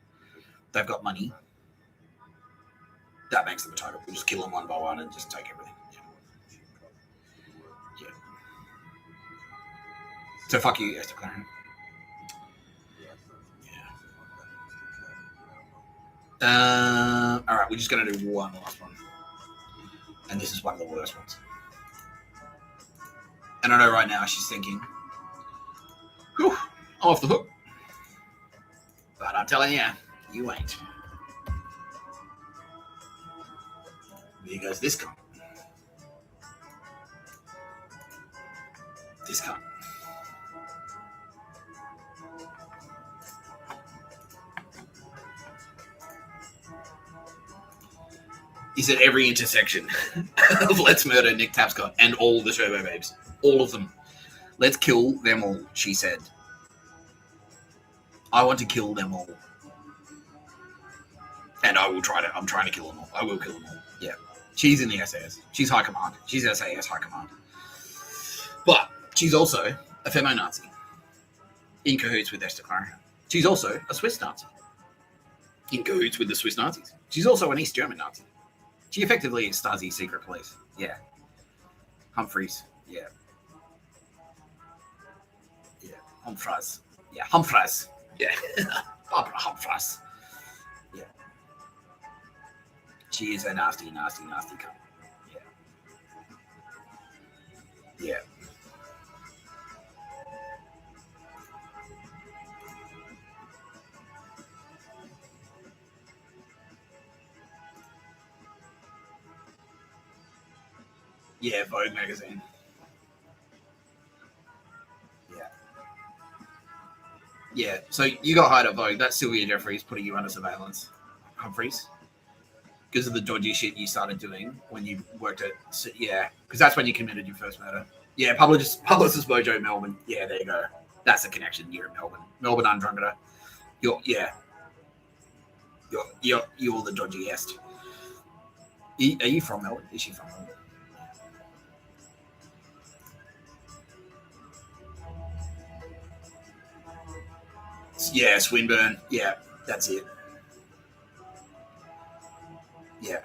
Speaker 1: They've got money. That makes them a target. We'll just kill them one by one and just take everything. Yeah. So fuck you, Esther Clerehan. All right, we're just going to do one last one. And this is one of the worst ones. And I know right now she's thinking, whew, I'm off the hook. But I'm telling you, you ain't. Here goes this cunt. This cunt. Is at every intersection of Let's Murder Nick Tapscott and all the Turbo Babes. All of them. Let's kill them all, she said. I want to kill them all. And I'm trying to kill them all. I will kill them all. Yeah. She's in the SAS. She's high command. She's SAS high command. But she's also a femo-Nazi. In cahoots with Esther Clerehan. She's also a Swiss Nazi. In cahoots with the Swiss Nazis. She's also an East German Nazi. She effectively is Stasi's secret police. Yeah. Humphries. Yeah. Yeah. Humphries. Yeah. Humphries. Yeah. Barbara Humphries. Yeah. She is a nasty, nasty, nasty cunt. Yeah. Yeah. Yeah, Vogue magazine. Yeah. Yeah, so you got hired at Vogue. That's Sylvia Jeffries putting you under surveillance. Humphries. Because of the dodgy shit you started doing when you worked at... Yeah, because that's when you committed your first murder. Yeah, Publicist Mojo, Melbourne. Yeah, there you go. That's the connection. You're in Melbourne. Melbourne Undrunketer. You're the dodgiest. Are you from Melbourne? Is she from Melbourne? Yeah, Swinburne. Yeah, that's it. Yeah.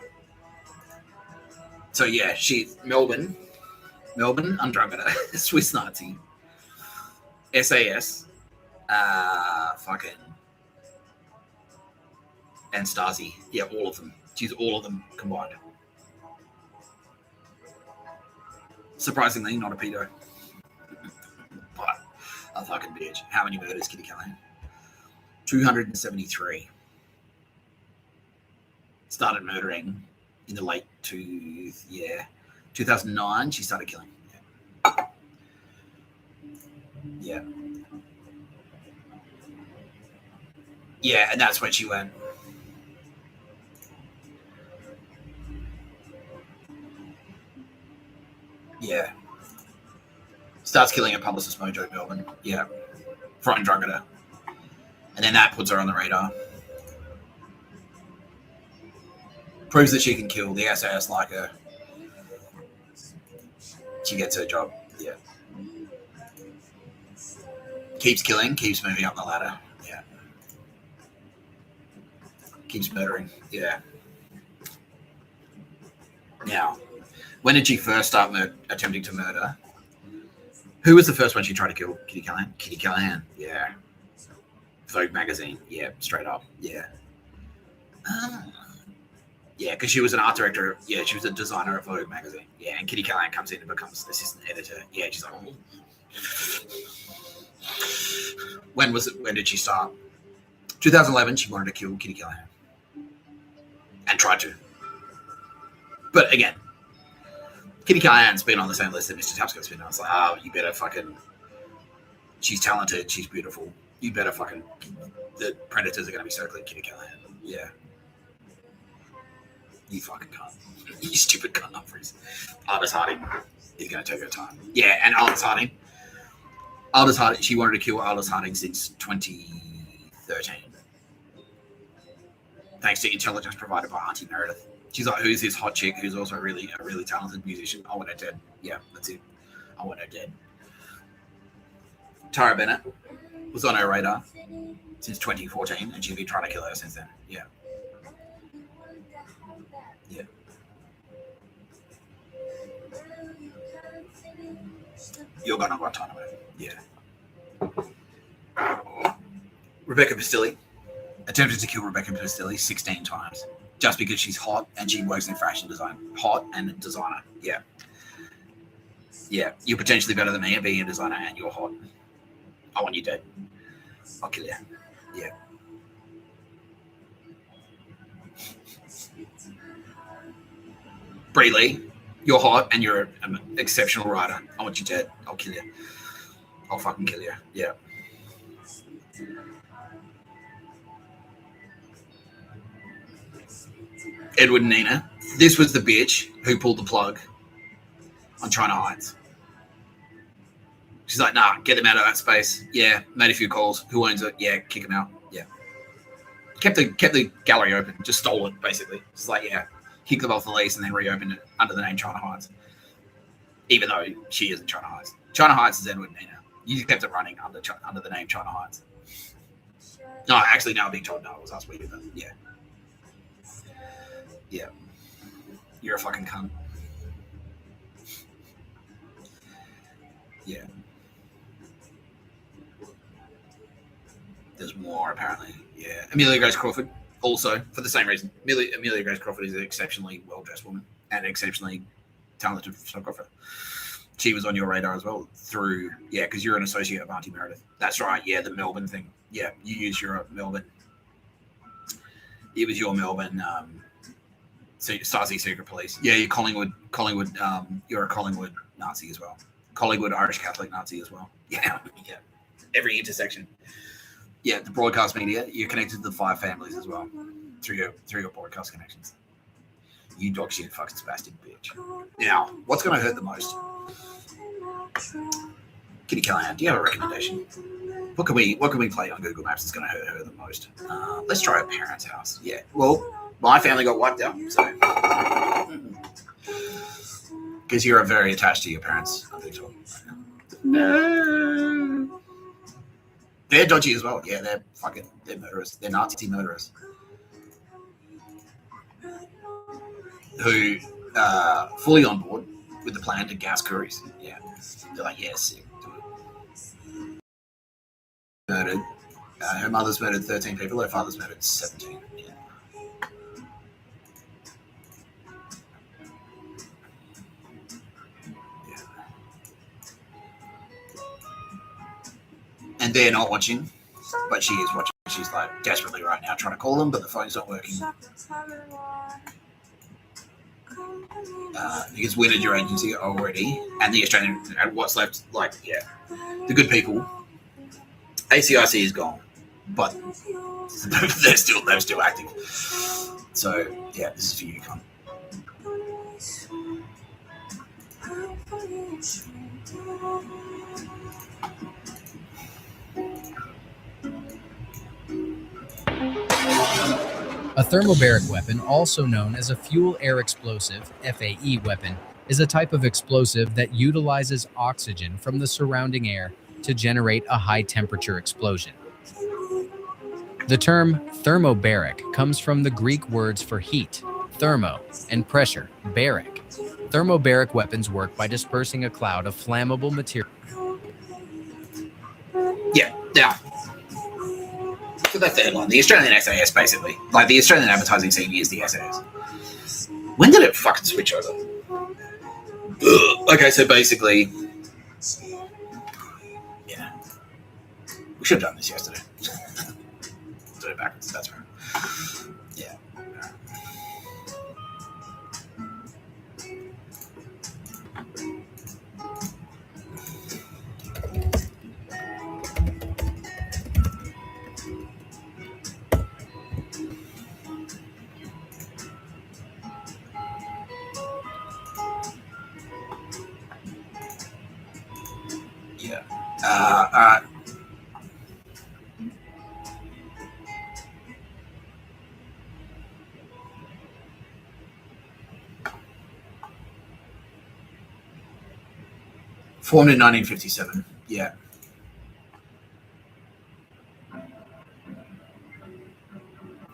Speaker 1: So yeah, she's Melbourne Undrunketer, Swiss Nazi, SAS, fucking, and Stasi. Yeah, all of them. She's all of them combined. Surprisingly, not a pedo. But a fucking bitch. How many murders, Kitty Callahan? 273. Started murdering in the late 2009. She started killing. Yeah. Yeah, and that's when she went. Yeah. Starts killing a Publicist Mojo, Melbourne. Yeah. For Undrunketer. And then that puts her on the radar. Proves that she can kill. The SAS like her. She gets her job. Yeah. Keeps killing, keeps moving up the ladder. Yeah. Keeps murdering. Yeah. Now, when did she first start attempting to murder? Who was the first one she tried to kill? Kitty Callahan? Kitty Callahan. Yeah. Vogue magazine. Yeah, straight up. Yeah. Yeah, because she was an art director. Yeah, she was a designer at Vogue magazine. Yeah, and Kitty Callahan comes in and becomes assistant editor. Yeah, she's like, oh. When did she start? 2011, she wanted to kill Kitty Callahan. And tried to. But again, Kitty Callahan's been on the same list that Mr. Tapscott's been on. It's like, oh, you better fucking... She's talented, she's beautiful. You better fucking... The predators are going to be circling Kitty Callahan. Yeah. You fucking cunt. You stupid cunt, Humphries. Aldous Harding is going to take her time. Yeah, and Aldous Harding, she wanted to kill Aldous Harding since 2013. Thanks to intelligence provided by Auntie Meredith. She's like, who's this hot chick who's also a really talented musician? I want her dead. Yeah, that's it. I want her dead. Tara Bennett was on her radar since 2014, and she's been trying to kill her since then. Yeah. Yeah. You're going to Guantanamo. Yeah. Rebecca Pastilli. Attempted to kill Rebecca Pastilli 16 times. Just because she's hot and she works in fashion design. Hot and designer. Yeah. Yeah. You're potentially better than me at being a designer and you're hot. I want you dead. I'll kill you. Yeah. Bree Lee, you're hot and you're an exceptional writer. I want you dead. I'll kill you. I'll fucking kill you. Yeah. Edward and Nina. This was the bitch who pulled the plug on China Heights. She's like, nah, get them out of that space. Yeah, made a few calls. Who owns it? Yeah, kick them out. Yeah. Kept the gallery open. Just stole it, basically. It's like, yeah, kick them off the lease and then reopened it under the name China Heights. Even though she isn't China Heights. China Heights is Edward and Nina. You just kept it running under the name China Heights. No, actually, now being told no, it was us. We did that. Yeah. Yeah. You're a fucking cunt. Yeah. There's more, apparently. Yeah. Amelia Grace Crawford, also, for the same reason. Amelia Grace Crawford is an exceptionally well-dressed woman and an exceptionally talented photographer. She was on your radar as well through, yeah, because you're an associate of Auntie Meredith. That's right, yeah, the Melbourne thing. Yeah, you used your Melbourne. It was your Melbourne Stasi Secret Police. Yeah, you're Collingwood, you're a Collingwood Nazi as well. Collingwood Irish Catholic Nazi as well. Yeah, yeah. Every intersection. Yeah, the broadcast media, you're connected to the 5 families as well through your broadcast connections. You dog shit fucking spastic bitch. Now, what's going to hurt the most? Kitty Callahan, do you have a recommendation? What can we play on Google Maps that's going to hurt her the most? Let's try her parents' house. Yeah, well, my family got wiped out, so because you're very attached to your parents. I think so. No. They're dodgy as well. Yeah, they're murderers. They're Nazi murderers. Who fully on board with the plan to gas Curries. Yeah. They're like, yeah, sick. Do it. Murdered. Her mother's murdered 13 people. Her father's murdered 17. Yeah. Yeah. And they're not watching, but she is watching. She's like desperately right now trying to call them, but the phone's not working. Because we did your agency already, and the Australian, and what's left, like, yeah, the good people. ACIC is gone, but they're still active. So yeah, this is for you, cunt.
Speaker 4: A thermobaric weapon, also known as a fuel air explosive (FAE) weapon, is a type of explosive that utilizes oxygen from the surrounding air to generate a high-temperature explosion. The term thermobaric comes from the Greek words for heat, thermo, and pressure, baric. Thermobaric weapons work by dispersing a cloud of flammable material.
Speaker 1: Yeah. So that's the headline. The Australian SAS, basically. Like, the Australian advertising scene is the SAS. When did it fucking switch over? Ugh. Okay, so basically... Yeah. We should have done this yesterday. Do it backwards, that's right. Yeah. Yeah. All right. Formed in 1957. Yeah.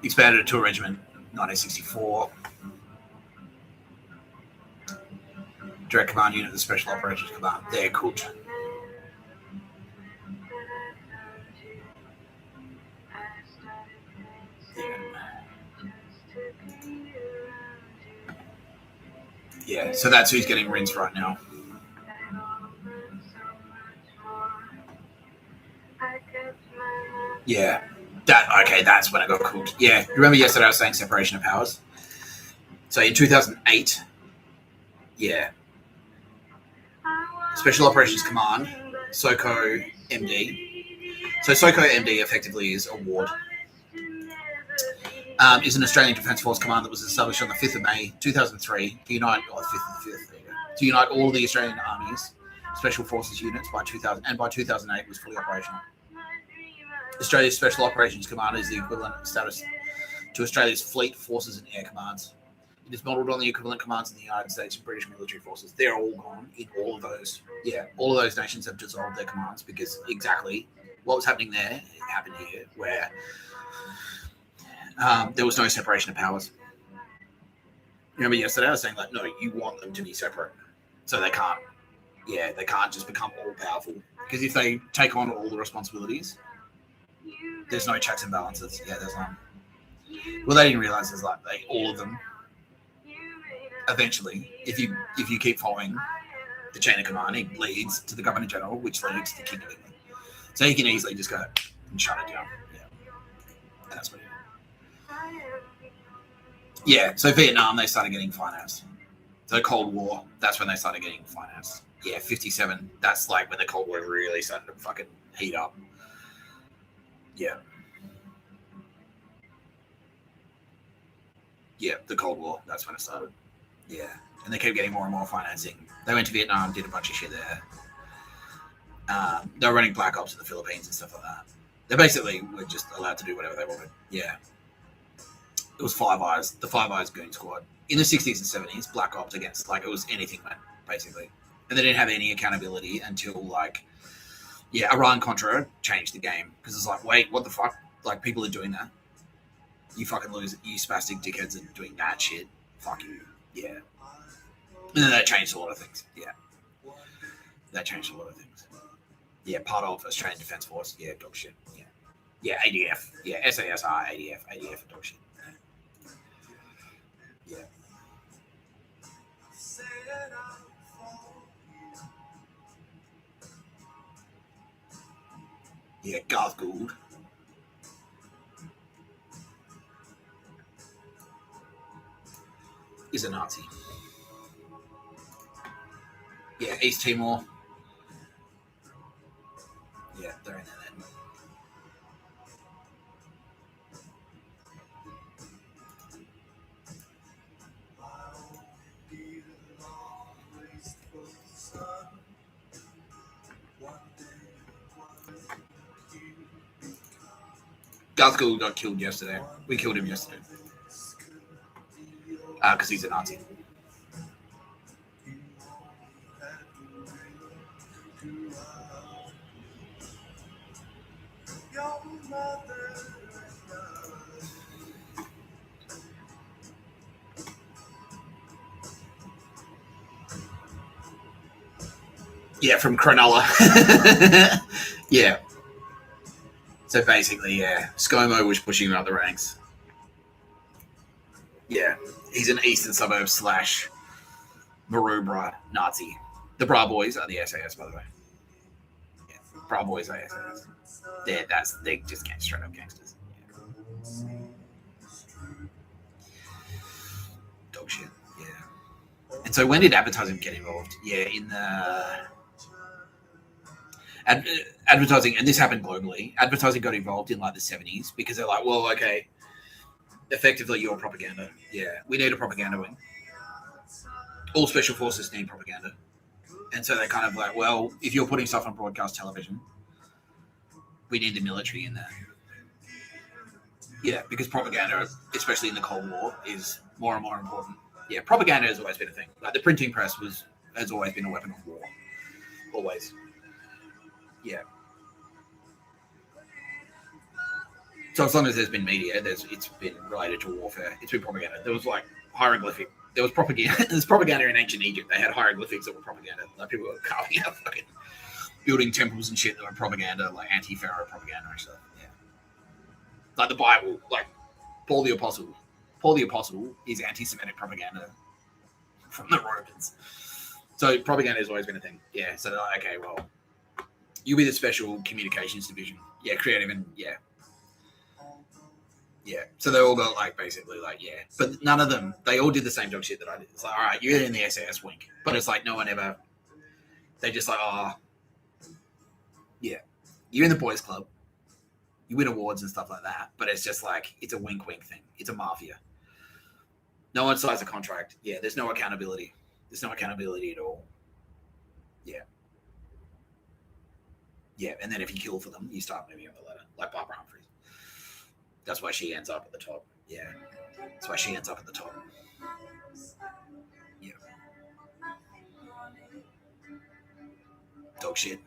Speaker 1: Expanded to a regiment 1964. Direct command unit of the Special Operations Command. They're cooked. Yeah, so that's who's getting rinsed right now. Yeah. That's when I got cooked. Yeah. Remember yesterday I was saying separation of powers? So in 2008, yeah. Special Operations Command, SOCO MD. So SOCO MD effectively is a ward. Is an Australian Defence Force command that was established on the 5th of May 2003 to unite, to unite all the Australian armies, Special Forces units by 2000, and by 2008 was fully operational. Australia's Special Operations Command is the equivalent status to Australia's Fleet, Forces and Air Commands. It is modelled on the equivalent commands in the United States and British military forces. They're all gone in all of those. Yeah, all of those nations have dissolved their commands because exactly what was happening there happened here, where there was no separation of powers. Remember yesterday I was saying, like, no, you want them to be separate. So they can't, they can't just become all powerful. Because if they take on all the responsibilities, there's no checks and balances. Yeah, there's none. Well, they didn't realize there's like all of them. Eventually, if you keep following the chain of command, it leads to the Governor General, which leads to the King of England. So he can easily just go and shut it down. Yeah, and that's what he did. Yeah, so Vietnam, they started getting financed. So Cold War, that's when they started getting financed. Yeah, 57, that's like when the Cold War really started to fucking heat up. Yeah. Yeah, the Cold War, that's when it started. Yeah, and they kept getting more and more financing. They went to Vietnam, did a bunch of shit there. They were running Black Ops in the Philippines and stuff like that. They basically were just allowed to do whatever they wanted. Yeah. It was Five Eyes, the Five Eyes Goon Squad. In the 60s and 70s, Black Ops against, like, it was anything, man, basically. And they didn't have any accountability until, like, Iran-Contra changed the game. Because it's like, wait, what the fuck? Like, people are doing that. You fucking lose it. You spastic dickheads are doing that shit. Fuck you. Yeah. And then that changed a lot of things. Yeah. That changed a lot of things. Yeah, part of Australian Defence Force. Yeah, dog shit. Yeah. Yeah, ADF. Yeah, SASR, ADF. ADF, dog shit. Yeah. Yeah, Garth Gould. Is a Nazi. Yeah, East Timor. Yeah, they're in there then. Garth Gould got killed yesterday. We killed him yesterday. Because he's a Nazi. Yeah, from Cronulla. Yeah. So basically, yeah, ScoMo was pushing him up the ranks. Yeah, he's an eastern suburb / Maroubra Nazi. The Bra Boys are the SAS, by the way. Yeah, Bra Boys are SAS. They just straight up gangsters. Yeah. Dog shit. Yeah. And so when did advertising get involved? Yeah, in the advertising, and this happened globally. Advertising got involved in like the 70s because they're like, well, okay, effectively your propaganda. Yeah, we need a propaganda wing. All special forces need propaganda. And so they're kind of like, well, if you're putting stuff on broadcast television, we need the military in there. Yeah, because propaganda, especially in the Cold War, is more and more important. Yeah, propaganda has always been a thing. Like the printing press has always been a weapon of war. Always. Yeah. So as long as there's been media, it's been related to warfare. It's been propaganda. There was like hieroglyphic. There was propaganda. There's propaganda in ancient Egypt. They had hieroglyphics that were propaganda. Like people were carving out fucking building temples and shit that were propaganda, like anti-pharaoh propaganda and stuff. Yeah. Like the Bible, like Paul the Apostle. Paul the Apostle is anti-Semitic propaganda from the Romans. So propaganda has always been a thing. Yeah. So they're like, okay, well, you'll be the special communications division. Yeah, creative and yeah. Yeah. So they all got like basically like, yeah. But none of them, they all did the same dog shit that I did. It's like, all right, you're in the SAS wink. But it's like no one ever, they just like, oh, yeah. You're in the boys club. You win awards and stuff like that. But it's just like, it's a wink thing. It's a mafia. No one signs a contract. Yeah, there's no accountability. There's no accountability at all. Yeah. Yeah, and then if you kill for them, you start moving up the ladder, like Barbara Humphries. That's why she ends up at the top. Yeah, that's why she ends up at the top. Yeah. Dog shit.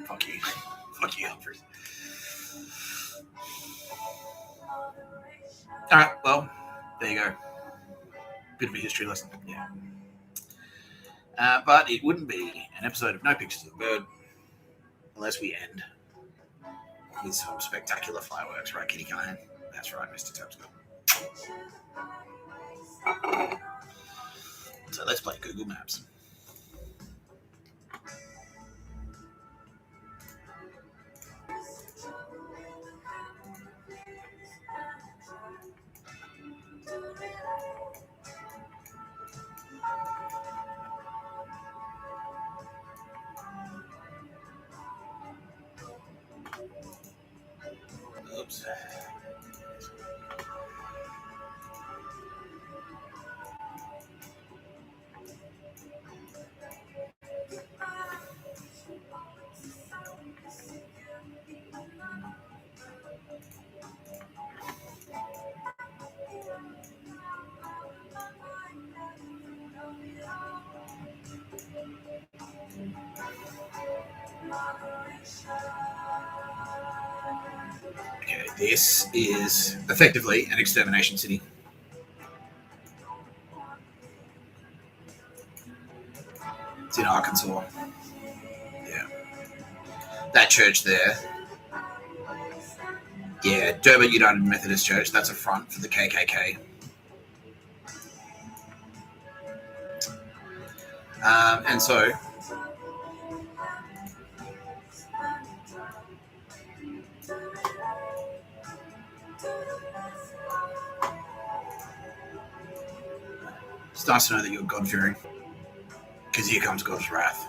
Speaker 1: Fuck you. Fuck you, Humphries. All right, well, there you go. Bit of a history lesson. Yeah. But it wouldn't be an episode of No Pictures of the Bird unless we end with some spectacular fireworks, right, Kitty Callahan? That's right, Mr. Tapscott. So let's play Google Maps. Oops. Okay, this is effectively an extermination city. It's in Arkansas. Yeah. That church there. Yeah, Durban United Methodist Church. That's a front for the KKK. And so it's nice to know that you're God-fearing, because here comes God's wrath.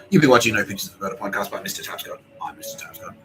Speaker 1: You've been watching No Pictures of a Murder podcast by Mr. Tapscott. I'm Mr. Tapscott.